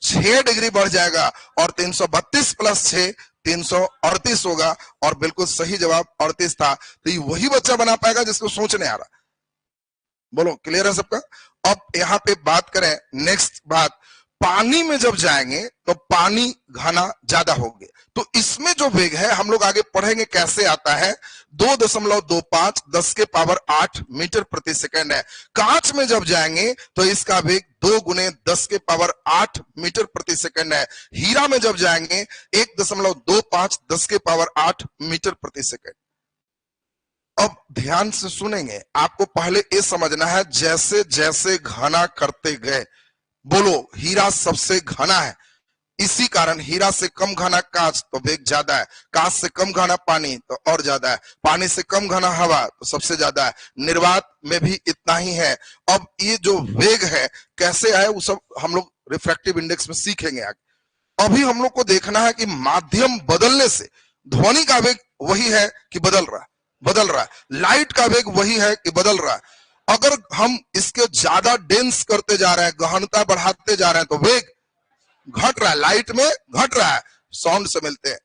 [SPEAKER 1] 6 डिग्री बढ़ जाएगा। और 332 प्लस 6 338 होगा। और बिल्कुल सही जवाब 38 था। तो ये वही बच्चा बना पाएगा जिसको सोचने आ रहा। बोलो, क्लियर है सबका? अब यहां पे बात करें, नेक्स्ट बात, पानी में जब जाएंगे तो पानी घना ज्यादा होंगे, तो इसमें जो वेग है हम लोग आगे पढ़ेंगे कैसे आता है। 2.25 10 के पावर 8 मीटर प्रति सेकंड है। कांच में जब जाएंगे तो इसका वेग 2 गुने 10 के पावर 8 मीटर प्रति सेकंड है। हीरा में जब जाएंगे 1.25 10 के पावर 8 मीटर प्रति सेकंड। अब ध्यान से सुनेंगे, आपको पहले ये समझना है, जैसे जैसे घना करते गए, बोलो हीरा सबसे घना है, इसी कारण हीरा से कम घना कांच तो वेग ज्यादा है, कांच से कम घना पानी तो और ज्यादा है, पानी से कम घना हवा तो सबसे ज्यादा है, निर्वात में भी इतना ही है। अब ये जो वेग है कैसे है वो सब हम लोग रिफ्रैक्टिव इंडेक्स में सीखेंगे आगे। अभी हम लोग को देखना है कि माध्यम बदलने से ध्वनि का वेग वही है कि बदल रहा है, लाइट का वेग वही है कि बदल रहा है। अगर हम इसके ज्यादा डेंस करते जा रहे हैं, गहनता बढ़ाते जा रहे हैं, तो वेग घट रहा है, लाइट में घट रहा है। साउंड से मिलते हैं,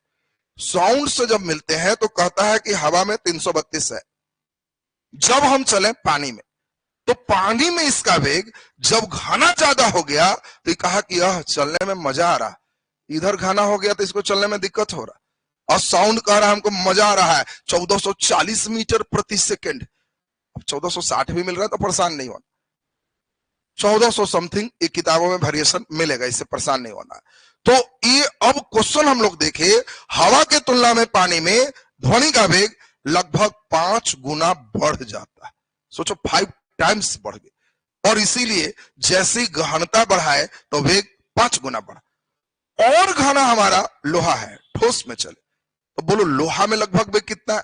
[SPEAKER 1] साउंड से जब मिलते हैं तो कहता है कि हवा में 332 है। जब हम चले पानी में तो पानी में इसका वेग जब घना ज्यादा हो गया तो कहा कि यह चलने में मजा आ रहा, इधर घना हो गया तो इसको चलने में दिक्कत हो रहा। और साउंड कह रहा है हमको मजा आ रहा है, 1440 मीटर प्रति सेकंड। अब 1460 भी मिल रहा है तो परेशान नहीं होना, 1400 समथिंग एक किताबों में वेरिएशन मिलेगा, इससे परेशान नहीं होना। तो ये अब क्वेश्चन हम लोग देखे, हवा के तुलना में पानी में ध्वनि का वेग लगभग 5 गुना बढ़ जाता है। सोचो 5 टाइम्स बढ़ गए। और इसीलिए जैसी गहनता बढ़ाए तो वेग 5 गुना बढ़ा। और घना हमारा लोहा है, ठोस में चले तो बोलो लोहा में लगभग वेग कितना है?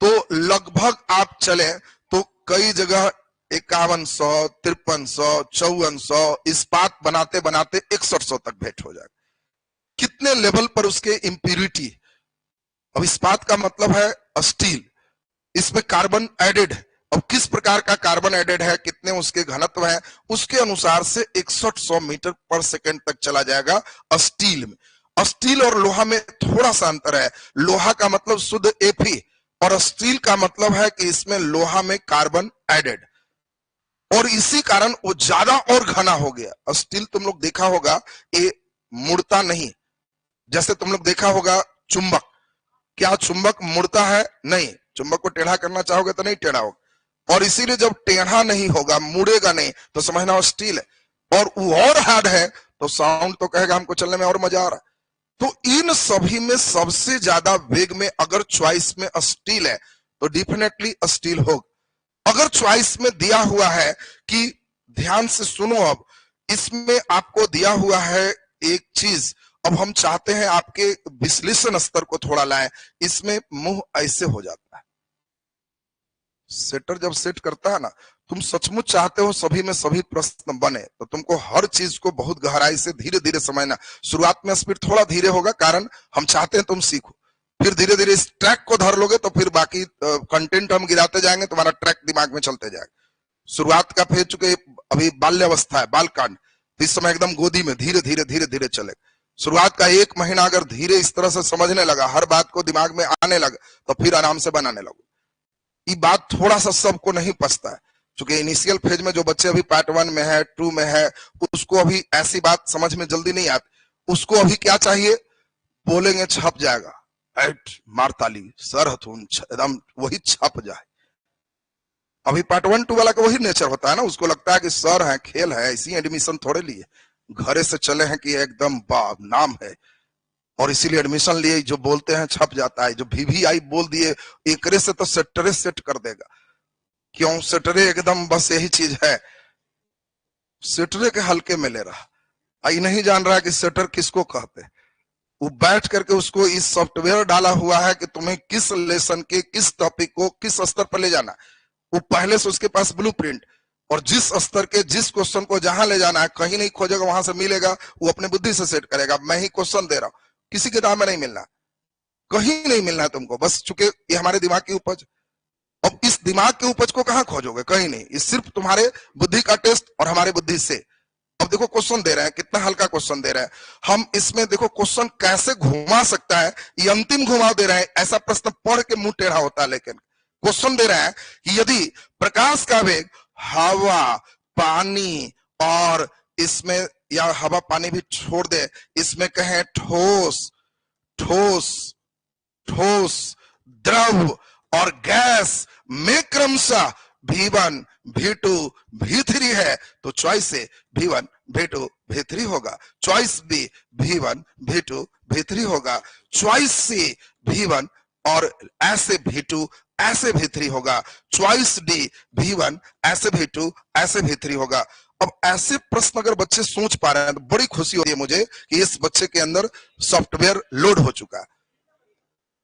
[SPEAKER 1] तो लगभग आप चले तो कई जगह 5100 5300 5400 इस्पात बनाते बनाते 6100 तक भेंट हो जाएगा। कितने लेवल पर उसके इंप्यूरिटी। अब इस्पात का मतलब है स्टील, इसमें कार्बन एडेड है। अब किस प्रकार का कार्बन एडेड है, कितने उसके घनत्व है, उसके अनुसार से 6100 मीटर पर सेकंड तक चला जाएगा स्टील में। स्टील और लोहा में थोड़ा सा अंतर है। लोहा का मतलब शुद्ध Fe और स्टील का मतलब है कि इसमें लोहा में कार्बन एडेड, और इसी कारण वो ज्यादा और घना हो गया। स्टील तुम लोग देखा होगा ये मुड़ता नहीं, जैसे तुम लोग देखा होगा चुंबक, क्या चुंबक मुड़ता है? नहीं। चुंबक को टेढ़ा करना चाहोगे तो नहीं टेढ़ा होगा, और इसीलिए जब टेढ़ा नहीं होगा, मुड़ेगा नहीं, तो समझना वो स्टील है, और वो और हार्ड है तो साउंड तो कहेगा हमको चलने में और मजा आ रहा है। तो इन सभी में सबसे ज्यादा वेग में अगर चॉइस में स्टील है तो डेफिनेटली स्टील होगा। अगर चॉइस में दिया हुआ है कि, ध्यान से सुनो, अब इसमें आपको दिया हुआ है एक चीज, अब हम चाहते हैं आपके विश्लेषण स्तर को थोड़ा लाएं। इसमें मुंह ऐसे हो जाता है, सेटर जब सेट करता है ना, तुम सचमुच चाहते हो सभी में सभी प्रश्न बने, तो तुमको हर चीज को बहुत गहराई से धीरे धीरे समझना। शुरुआत में स्पीड थोड़ा धीरे होगा, कारण हम चाहते हैं तुम सीखो, फिर धीरे धीरे इस ट्रैक को धर लोगे तो फिर बाकी कंटेंट हम गिराते जाएंगे, तुम्हारा ट्रैक दिमाग में चलते जाएगा। शुरुआत का फेज चुके अभी बाल्यावस्था है, बालकांड, इस समय एकदम गोदी में धीरे धीरे धीरे धीरे चलेगा। शुरुआत का 1 महीना अगर धीरे इस तरह से समझने लगा, हर बात को दिमाग में आने लगा, तो फिर आराम से बनाने लगो। ये बात थोड़ा सा सबको नहीं पचता है, क्योंकि इनिशियल फेज में जो बच्चे अभी पार्ट 1 में है, 2 में है, उसको अभी ऐसी बात समझ में जल्दी नहीं आती। उसको अभी क्या चाहिए, बोलेंगे छप जाएगा, मार ताली, सर हथून, एकदम वही छप जाए। अभी पार्ट 1 2 वाला का वही नेचर होता है ना, उसको लगता है कि सर है, खेल है, इसी एडमिशन थोड़े लिए, घरे से चले हैं कि एकदम नाम है और इसीलिए एडमिशन लिए, जो बोलते हैं छप जाता है। जो VVI बोल दिए एकरे से तो सेटरे सेट कर देगा, क्यों? सेटरे एकदम बस यही चीज है, सेटरे के हल्के में ले रहा, आई नहीं जान रहा है कि सेटर किसको कहते हैं। वो बैठ करके उसको इस सॉफ्टवेयर डाला हुआ है कि तुम्हें किस लेसन के किस टॉपिक को किस स्तर पर ले जाना, वो पहले से उसके पास ब्लूप्रिंट, और जिस स्तर के जिस क्वेश्चन को जहां ले जाना है, कहीं नहीं खोजेगा, वहां से मिलेगा, वो अपने बुद्धि से सेट करेगा। मैं ही क्वेश्चन दे रहा हूं, किसी किताब में नहीं मिलना, कहीं नहीं मिलना है तुमको, बस चूंकि ये हमारे दिमाग की उपज। अब इस दिमाग के उपज को कहां खोजोगे, कहीं नहीं, ये सिर्फ तुम्हारे बुद्धि का टेस्ट और हमारे बुद्धि से। अब देखो क्वेश्चन दे रहे हैं, कितना हल्का क्वेश्चन दे रहे हैं हम, इसमें देखो क्वेश्चन कैसे घुमा सकता है, ये अंतिम घुमाव दे रहे हैं। ऐसा प्रश्न पढ़ के मुंह टेढ़ा होता है, लेकिन क्वेश्चन दे रहे हैं कि यदि प्रकाश का वेग हवा, पानी और इसमें, या हवा पानी भी छोड़ दे, इसमें कहें ठोस, ठोस, ठोस, द्रव और गैस में क्रमशः V1 V2 V3 है, तो चॉइस से V1 V2 V3 होगा। Choice B V1 V2 V3 होगा। चॉइस C V1 और ऐसे V2 ऐसे V3 होगा। चॉइस D V1 ऐसे V2 ऐसे V3 होगा। अब ऐसे प्रश्न अगर बच्चे सोच पा रहे हैं तो बड़ी खुशी हो रही है मुझे कि इस बच्चे के अंदर सॉफ्टवेयर लोड हो चुका है।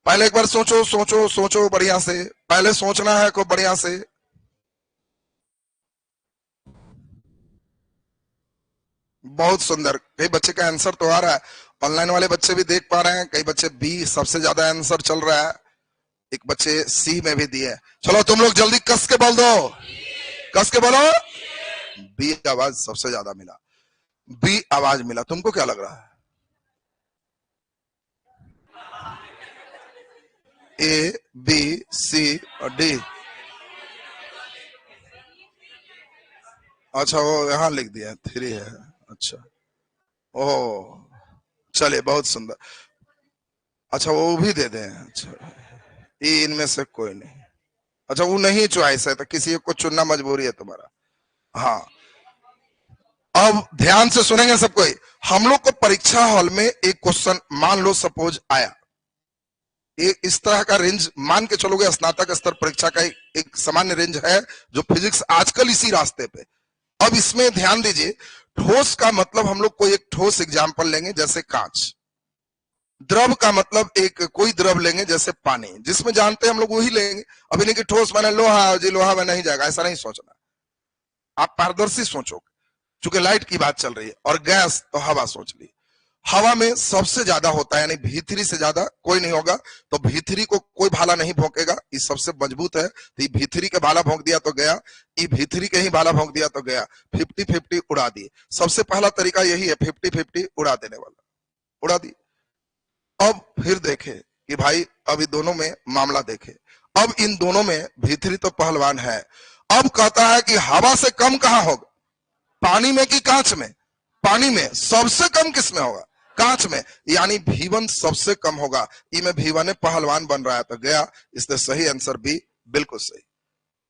[SPEAKER 1] पहले एक बार सोचो सोचो सोचो बढ़िया से, पहले सोचना है को बढ़िया से। बहुत सुंदर, कई बच्चे का आंसर तो आ रहा है, ऑनलाइन वाले बच्चे भी देख पा रहे हैं, कई बच्चे बी सबसे ज्यादा आंसर चल रहा है, एक बच्चे सी में भी दिए। चलो तुम लोग जल्दी कस के बोल दो, कस के बोलो। बी आवाज सबसे ज्यादा मिला, बी आवाज मिला। तुमको क्या लग रहा है? ए बी सी और डी। अच्छा वो यहाँ लिख दिया 3 है, अच्छा ओ चलिए बहुत सुंदर। अच्छा वो भी दे दें, अच्छा ये इनमें से कोई नहीं, अच्छा वो नहीं चॉइस है तो किसी को चुनना मजबूरी है तुम्हारा। हाँ अब ध्यान से सुनेंगे सब कोई। हम लोग को परीक्षा हॉल में एक क्वेश्चन मान लो सपोज आया, एक इस तरह का रेंज मान के चलोगे, स्नातक स्तर परीक्षा का एक सामान्य रेंज है जो फिजिक्स आजकल इसी रास्ते पे। अब इसमें ध्यान दीजिए, ठोस का मतलब हम लोग कोई एक ठोस एग्जाम्पल लेंगे जैसे कांच, द्रव का मतलब एक कोई द्रव लेंगे जैसे पानी, जिसमें जानते हैं हम लोग वही लेंगे। अभी नहीं कि ठोस माने लोहा, जी लोहा में नहीं जाएगा, ऐसा नहीं सोचना, आप पारदर्शी सोचोगे, चूंकि लाइट की बात चल रही है। और गैस तो हवा सोच ली, हवा में सबसे ज्यादा होता है, यानी भीतरी से ज्यादा कोई नहीं होगा, तो भीतरी को कोई भाला नहीं भोंकेगा, ये सबसे मजबूत है, तो ये भीतरी के भाला भोंक दिया तो गया, ये भीतरी के ही भाला भोंक दिया तो गया, 50-50 उड़ा दिए। सबसे पहला तरीका यही है, 50-50 उड़ा देने वाला, उड़ा दी। अब फिर देखे कि भाई अब इन दोनों में मामला देखे, अब इन दोनों में भीतरी तो पहलवान है। अब कहता है कि हवा से कम कहां होगा, पानी में कि कांच में? पानी में। सबसे कम किस में होगा? कांच में, यानी V1 सबसे कम होगा। ई में V1 पहलवान बन रहा है तो गया, इसलिए सही आंसर बी बिल्कुल सही।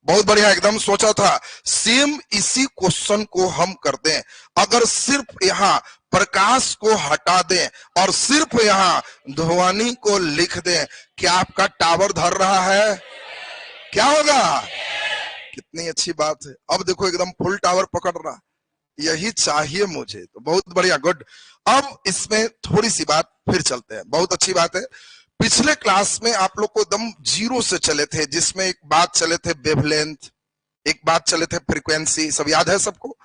[SPEAKER 1] बहुत बढ़िया, एकदम सोचा था। सेम इसी क्वेश्चन को हम करते हैं, अगर सिर्फ यहां प्रकाश को हटा दें और सिर्फ यहां ध्वनि को लिख दें, क्या आपका टावर धर रहा है? क्या होगा? कितनी अच्छी बात है। अब देखो एकदम फुल टावर पकड़ रहा, यही चाहिए मुझे। तो बहुत बढ़िया, गुड। अब इसमें थोड़ी सी बात फिर चलते हैं, बहुत अच्छी बात है। पिछले क्लास में आप लोग को एकदम जीरो से चले थे, जिसमें एक बात चले थे वेवलेंथ, एक बात चले थे फ्रीक्वेंसी, सब याद है सबको।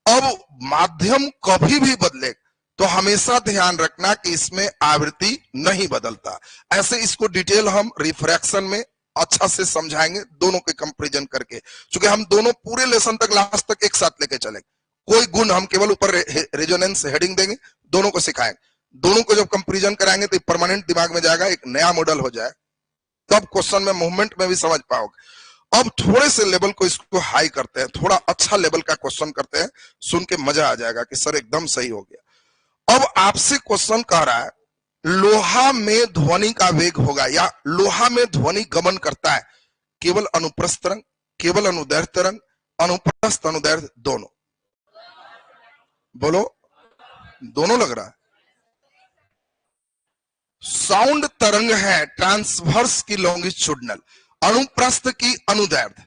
[SPEAKER 1] अब माध्यम कभी भी बदले तो हमेशा ध्यान रखना कि इसमें आवृत्ति नहीं बदलता। ऐसे इसको डिटेल हम रिफ्रैक्शन में अच्छा से समझाएंगे, दोनों के कंपैरिजन करके, क्योंकि हम दोनों पूरे लेसन तक लास्ट तक एक साथ लेके चलेंगे। कोई गुण हम केवल ऊपर रेजोनेंस हेडिंग देंगे, दोनों को सिखाएंगे। दोनों को जब कंपैरिजन कराएंगे तो परमानेंट दिमाग में जाएगा, एक नया मॉडल हो जाए, तब क्वेश्चन में मूवमेंट में भी समझ पाओगे। अब थोड़े से लेवल को इसको हाई करते हैं, थोड़ा अच्छा लेवल का क्वेश्चन करते हैं, सुन के मजा आ जाएगा कि सर एकदम सही हो गया। अब आपसे क्वेश्चन कह रहा है, लोहा में ध्वनि का वेग होगा, या लोहा में ध्वनि गमन करता है केवल अनुप्रस्थ तरंग, केवल अनुदैर्ध्य तरंग, अनुप्रस्थ अनुदैर्ध्य दोनों? बोलो, दोनों लग रहा है। साउंड तरंग है ट्रांसवर्स की लॉन्गिट्यूडनल, अनुप्रस्थ की अनुदैर्ध्य।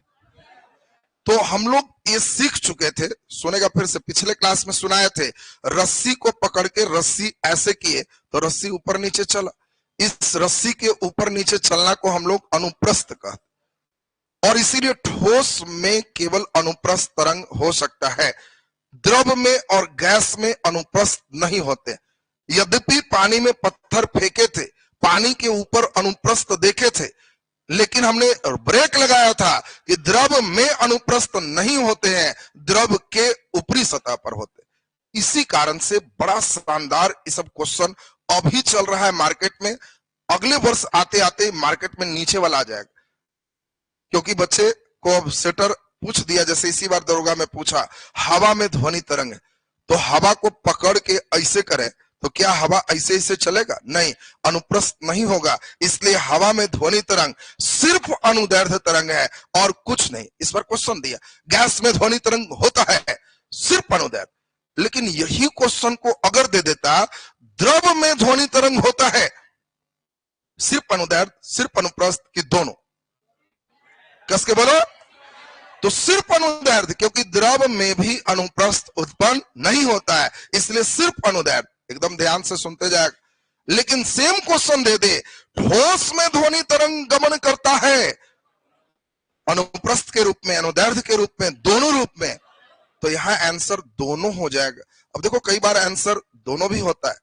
[SPEAKER 1] तो हम लोग ये सीख चुके थे, सुनेगा फिर से, पिछले क्लास में सुनाए थे, रस्सी को पकड़ के रस्सी ऐसे किए तो रस्सी ऊपर नीचे चला। इस रस्सी के ऊपर नीचे चलना को हम लोग अनुप्रस्थ कहते, और इसीलिए ठोस में केवल अनुप्रस्थ तरंग हो सकता है, द्रव में और गैस में अनुप्रस्थ नहीं होते। यद्यपि पानी में पत्थर फेंके थे, पानी के ऊपर अनुप्रस्थ देखे थे, लेकिन हमने ब्रेक लगाया था कि द्रव में अनुप्रस्थ नहीं होते हैं, द्रव के ऊपरी सतह पर होते। इसी कारण से बड़ा शानदार ये सब क्वेश्चन अभी चल रहा है मार्केट में, अगले वर्ष आते आते मार्केट में नीचे वाला आ जाएगा। क्योंकि बच्चे को अब सेटर पूछ दिया, जैसे इसी बार दरोगा में पूछा, हवा में ध्वनि तरंग है, तो हवा को पकड़ के ऐसे करें तो क्या हवा ऐसे ऐसे चलेगा? नहीं, अनुप्रस्थ नहीं होगा। इसलिए हवा में ध्वनि तरंग सिर्फ अनुदैर्ध्य तरंग है और कुछ नहीं। इस पर क्वेश्चन दिया, गैस में ध्वनि तरंग होता है सिर्फ अनुदैर्ध्य, लेकिन यही क्वेश्चन को अगर दे देता, द्रव में ध्वनि तरंग होता है सिर्फ अनुदैर्ध्य सिर्फ अनुप्रस्थ की दोनों, कस के बोलो, तो सिर्फ अनुदैर्ध्य, क्योंकि द्रव में भी अनुप्रस्थ उत्पन्न नहीं होता है, इसलिए सिर्फ अनुदैर्ध्य। एकदम ध्यान से सुनते जाएगा। लेकिन सेम क्वेश्चन दे दे, ठोस में ध्वनि तरंग गमन करता है अनुप्रस्थ के रूप में, अनुदैर्ध्य के रूप में, दोनों रूप में, तो यहां आंसर दोनों हो जाएगा। अब देखो कई बार आंसर दोनों भी होता है।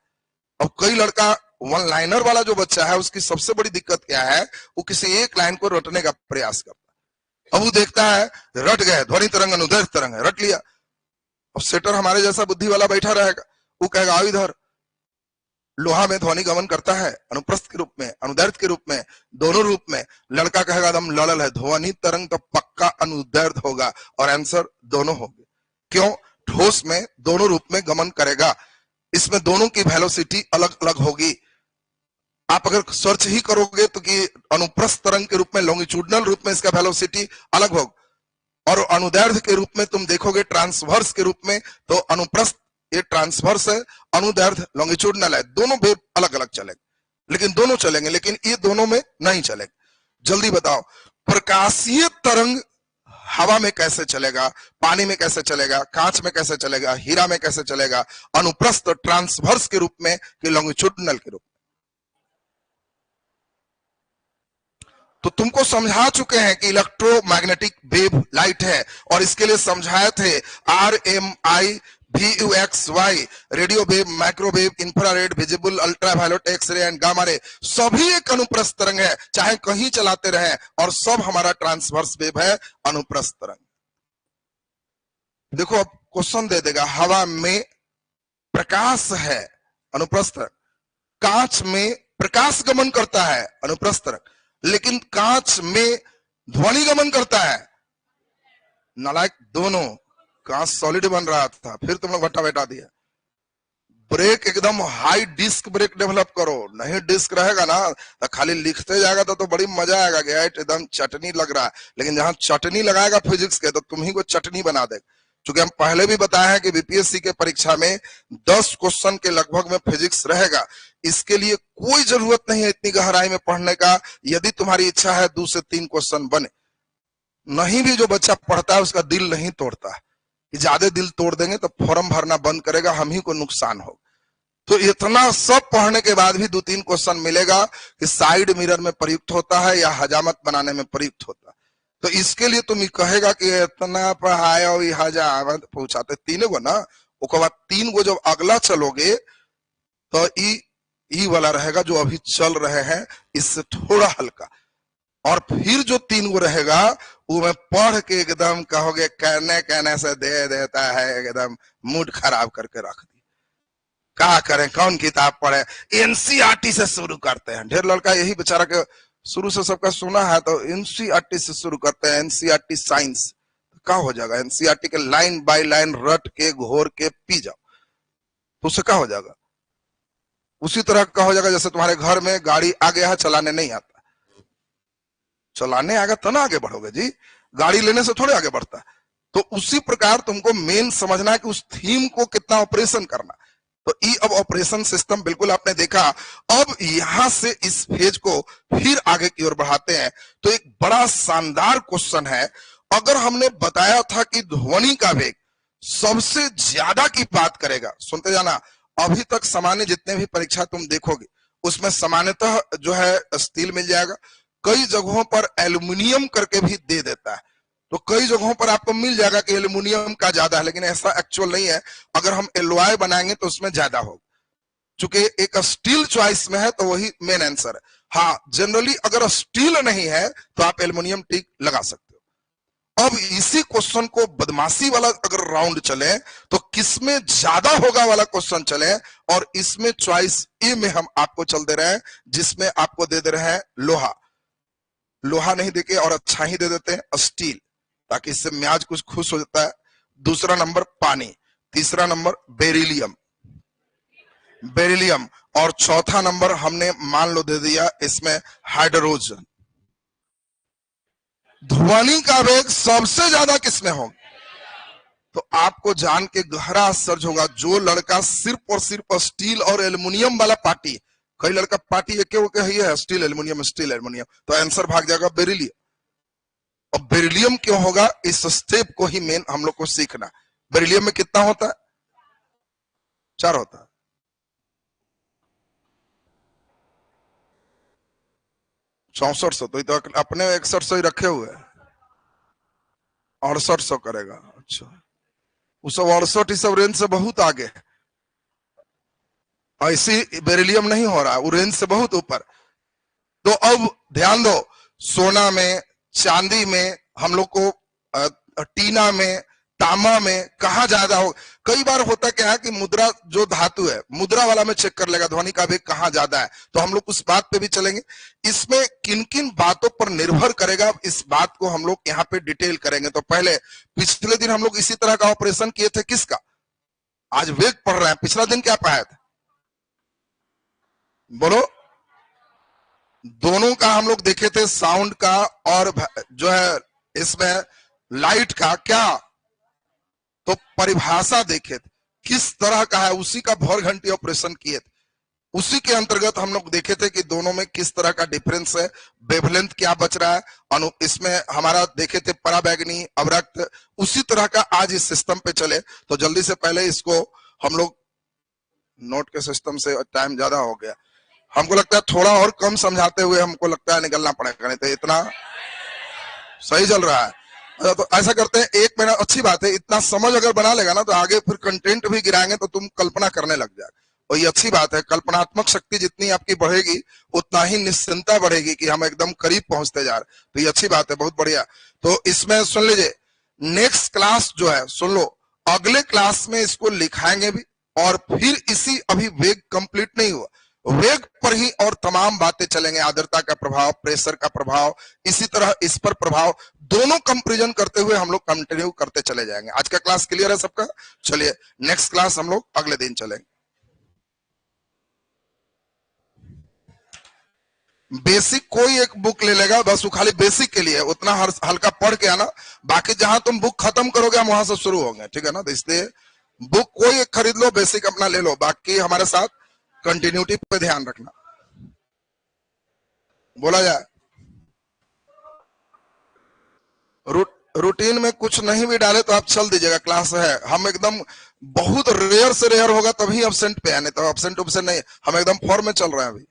[SPEAKER 1] अब कई लड़का वन लाइनर वाला जो बच्चा है, उसकी सबसे बड़ी दिक्कत क्या है, वो किसी एक लाइन को रटने का प्रयास करता है। अब वो देखता है रट गए, ध्वनि तरंग अनुदैर्ध्य तरंग है, रट लिया। अब सेटर हमारे जैसा बुद्धि वाला बैठा रहेगा, वो कहेगा आओ इधर, लोहा में ध्वनि गमन करता है अनुप्रस्थ के रूप में, अनुदैर्ध्य के रूप में, दोनों रूप में। लड़का कहेगा एकदम लड़ल है, ध्वनि तरंग तो पक्का अनुदैर्ध्य होगा, और आंसर दोनों होंगे। क्यों? ठोस में दोनों रूप में गमन करेगा, इसमें दोनों की वेलोसिटी अलग अलग होगी। आप अगर सर्च ही करोगे तो कि अनुप्रस्थ तरंग के रूप में, लॉन्गिट्यूडनल रूप में इसका वेलोसिटी अलग होगा, और अनुदैर्ध्य के रूप में तुम देखोगे ट्रांसवर्स के रूप में, तो अनुप्रस्थ ये ट्रांसवर्स है, अनुदैर्ध्य लॉन्गिट्यूडनल है, दोनों वेव अलग अलग चलेंगे, लेकिन दोनों चलेंगे, लेकिन ये दोनों में नहीं चलेंगे। जल्दी बताओ, प्रकाशीय तरंग हवा में कैसे चलेगा, पानी में कैसे चलेगा, कांच में कैसे चलेगा, हीरा में कैसे चलेगा, अनुप्रस्थ ट्रांसवर्स के रूप में कि लॉन्गिट्यूडनल के रूप में? तो तुमको समझा चुके हैं कि इलेक्ट्रोमैग्नेटिक वेव लाइट है, और इसके लिए समझाए थे RMI, VUXY, radio wave, microwave, infrared, visible, ultraviolet, X ray and gamma ray, सभी एक अनुप्रस्थ तरंग है, चाहे कहीं चलाते रहे, और सब हमारा ट्रांसवर्स वेव है, अनुप्रस्थ तरंग। देखो अब क्वेश्चन दे देगा, हवा में प्रकाश है अनुप्रस्थ तरंग, कांच में प्रकाश गमन करता है अनुप्रस्थ तरंग, लेकिन कांच में ध्वनि गमन करता है। नालायक दोनों, कांच सॉलिड बन रहा था, फिर तुम लोग भट्टा बैठा दिया। ब्रेक एकदम हाई डिस्क ब्रेक डेवलप करो, नहीं डिस्क रहेगा ना तो खाली लिखते जाएगा तो बड़ी मजा आएगा कि एकदम चटनी लग रहा है, लेकिन जहां चटनी लगाएगा फिजिक्स के तो तुम ही को चटनी बना देगा। क्योंकि हम पहले भी बताए हैं कि बीपीएससी के परीक्षा में 10 क्वेश्चन के लगभग में फिजिक्स रहेगा। इसके लिए कोई जरूरत नहीं है इतनी गहराई में पढ़ने का। यदि तुम्हारी इच्छा है 2 से 3 क्वेश्चन बने, नहीं भी जो बच्चा पढ़ता है उसका दिल नहीं तोड़ता है कि ज्यादा दिल तोड़ देंगे तो फॉर्म भरना बंद करेगा, हम ही को नुकसान होगा। तो इतना सब पढ़ने के बाद भी 2-3 क्वेश्चन मिलेगा कि साइड मिरर में प्रयुक्त होता है या हजामत बनाने में प्रयुक्त होता है। तो इसके लिए तुम कहेगा कि इतना पढ़ाए और हजामत पूछाते 3 गो ना, उसके बाद 3 गो जब अगला चलोगे तो ई वाला रहेगा जो अभी चल रहे हैं, इससे थोड़ा हल्का, और फिर जो 3 गो रहेगा वो मैं पढ़ के एकदम कहोगे कहने से दे देता है, एकदम मूड खराब करके रख दी। क्या करें, कौन किताब पढ़े, एनसीईआरटी से शुरू करते हैं। ढेर लड़का यही बेचारा के शुरू से सबका सुना है तो एनसीईआरटी से शुरू करते हैं, एनसीईआरटी साइंस। क्या हो जाएगा, एनसीईआरटी के लाइन बाय लाइन रट के घोर के पी जाओ तो उससे क्या हो जाएगा, उसी तरह का हो जाएगा जैसे तुम्हारे घर में गाड़ी आ गया है, चलाने नहीं आता, चलाने आएगा तो ना आगे बढ़ोगे जी, गाड़ी लेने से थोड़े आगे बढ़ता है। तो उसी प्रकार तुमको मेन समझना है कि उस थीम को कितना ऑपरेशन करना। तो ई अब ऑपरेशन सिस्टम बिल्कुल आपने देखा। अब यहां से इस फेज को फिर आगे की ओर बढ़ाते हैं। तो एक बड़ा शानदार क्वेश्चन है, अगर हमने बताया था कि ध्वनि का वेग सबसे ज्यादा की बात करेगा, सुनते जाना, अभी तक सामान्य जितने भी परीक्षा तुम देखोगे उसमें सामान्यतः जो है स्टील मिल जाएगा, कई जगहों पर एल्युमिनियम करके भी दे देता है। तो कई जगहों पर आपको मिल जाएगा कि एल्युमिनियम का ज्यादा है, लेकिन ऐसा एक्चुअल नहीं है। अगर हम एलॉय बनाएंगे तो उसमें ज्यादा होगा, चूंकि एक स्टील चॉइस में है तो वही मेन आंसर है। हाँ, जनरली अगर स्टील नहीं है तो आप एल्युमिनियम टिक लगा सकते हो। अब इसी क्वेश्चन को बदमाशी वाला अगर राउंड चले तो किसमें ज्यादा होगा वाला क्वेश्चन चले, और इसमें चॉइस ए में हम आपको चल दे रहे हैं, जिसमें आपको दे दे रहे हैं लोहा। लोहा नहीं देके और अच्छा ही दे देते हैं स्टील, ताकि इससे म्याज कुछ खुश हो जाता है। दूसरा नंबर पानी, तीसरा नंबर बेरिलियम, और चौथा नंबर हमने मान लो दे दिया इसमें हाइड्रोजन। ध्वनि का वेग सबसे ज्यादा किसमें होगा, तो आपको जान के गहरा आश्चर्य होगा, जो लड़का सिर्फ और सिर्फ स्टील और एल्युमिनियम वाला पार्टी, कई लड़का पार्टी एक ही है स्टील एल्युमिनियम, तो आंसर भाग जाएगा बेरिलियम। और बेरिलियम क्यों होगा, इस स्टेप को ही मेन हम लोग को सीखना। बेरिलियम में कितना होता है, 4 होता है। चौसठ सौ, तो अपने 6100 ही रखे हुए, 6800 करेगा। अच्छा, वो सब 68 इस सब रेंज से बहुत आगे, ऐसी बेरिलियम नहीं हो रहा, वो रेंज से बहुत ऊपर। तो अब ध्यान दो, सोना में, चांदी में, हम लोग को टीना में, तांबा में कहा ज्यादा हो। कई बार होता क्या है कि मुद्रा जो धातु है, मुद्रा वाला में चेक कर लेगा ध्वनि का वेग कहां ज्यादा है, तो हम लोग उस बात पे भी चलेंगे। इसमें किन किन बातों पर निर्भर करेगा, इस बात को हम लोग यहाँ पे डिटेल करेंगे। तो पहले पिछले दिन हम लोग इसी तरह का ऑपरेशन किए थे, किसका, आज वेग पढ़ रहे हैं, पिछला दिन क्या पाया था, बोलो, दोनों का हम लोग देखे थे, साउंड का और जो है इसमें लाइट का, क्या तो परिभाषा देखे थे, किस तरह का है, उसी का भर घंटी ऑपरेशन किए थे। उसी के अंतर्गत हम लोग देखे थे कि दोनों में किस तरह का डिफरेंस है, वेवलेंथ क्या बच रहा है, इसमें हमारा देखे थे पराबैंगनी, अवरक्त, उसी तरह का आज इस सिस्टम पे चले। तो जल्दी से पहले इसको हम लोग, नोट के सिस्टम से टाइम ज्यादा हो गया, हमको लगता है थोड़ा और कम समझाते हुए हमको लगता है निकलना पड़ेगा, नहीं तो इतना सही चल रहा है। तो ऐसा करते हैं, 1 महीना, अच्छी बात है, इतना समझ अगर बना लेगा ना तो आगे फिर कंटेंट भी गिराएंगे तो तुम कल्पना करने लग जाएगा, और ये अच्छी बात है। कल्पनात्मक शक्ति जितनी आपकी बढ़ेगी उतना ही निश्चिंतता बढ़ेगी कि हम एकदम करीब पहुंचते जा रहे, तो ये अच्छी बात है, बहुत बढ़िया। तो इसमें सुन लीजिए, नेक्स्ट क्लास जो है, सुन लो, अगले क्लास में इसको लिखाएंगे भी, और फिर इसी, अभी वेग कंप्लीट नहीं हुआ, वेग पर ही और तमाम बातें चलेंगे, आर्द्रता का प्रभाव, प्रेशर का प्रभाव, इसी तरह इस पर प्रभाव, दोनों कंपैरिजन करते हुए हम लोग कंटिन्यू करते चले जाएंगे। आज का क्लास क्लियर है सबका, चलिए नेक्स्ट क्लास हम लोग अगले दिन चलेंगे। बेसिक कोई एक बुक ले लेगा, बस वो खाली बेसिक के लिए उतना हल्का पढ़ के आना, बाकी जहां तुम बुक खत्म करोगे हम वहां से शुरू होंगे, ठीक है ना। तो इसलिए बुक कोई एक खरीद लो, बेसिक अपना ले लो, बाकी हमारे साथ कंटिन्यूटी पे ध्यान रखना। बोला जाए रूटीन में कुछ नहीं भी डाले तो आप चल दीजिएगा, क्लास है। हम एकदम बहुत रेयर से रेयर होगा तभी एब्सेंट पे आने, तो एब्सेंट उपसेंट नहीं, हम एकदम फॉर्म में चल रहे हैं अभी।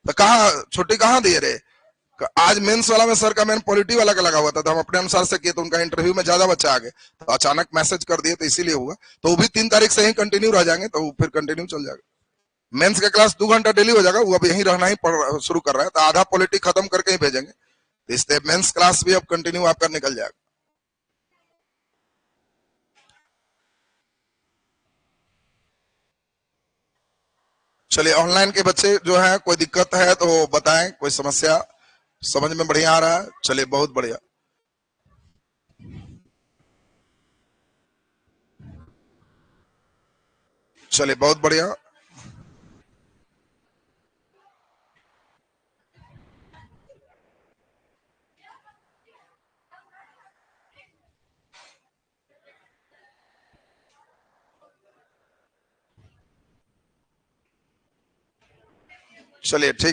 [SPEAKER 1] तो कहा छुट्टी कहाँ दिए रे? आज मेंस वाला में सर का मेन पॉलिटी वाला का लगा हुआ था, तो हम अपने अनुसार से किए, तो उनका इंटरव्यू में ज्यादा बच्चा आ गए, तो अचानक मैसेज कर दिए, तो इसीलिए हुआ। तो वो भी 3 तारीख से ही कंटिन्यू रह जाएंगे, तो फिर कंटिन्यू चल जाएगा। मेंस का क्लास 2 घंटा डेली हो जाएगा, वो अब यहीं रहना ही शुरू कर रहा है, तो आधा पॉलिटी खत्म करके ही भेजेंगे, तो इसलिए मेंस क्लास भी अब कंटिन्यू आपका निकल जाएगा। चलिए, ऑनलाइन के बच्चे जो है कोई दिक्कत है तो बताएं, कोई समस्या समझ में बढ़िया आ रहा है? चलिए, बहुत बढ़िया। चलिए, बहुत बढ़िया। चलिए, ठीक है।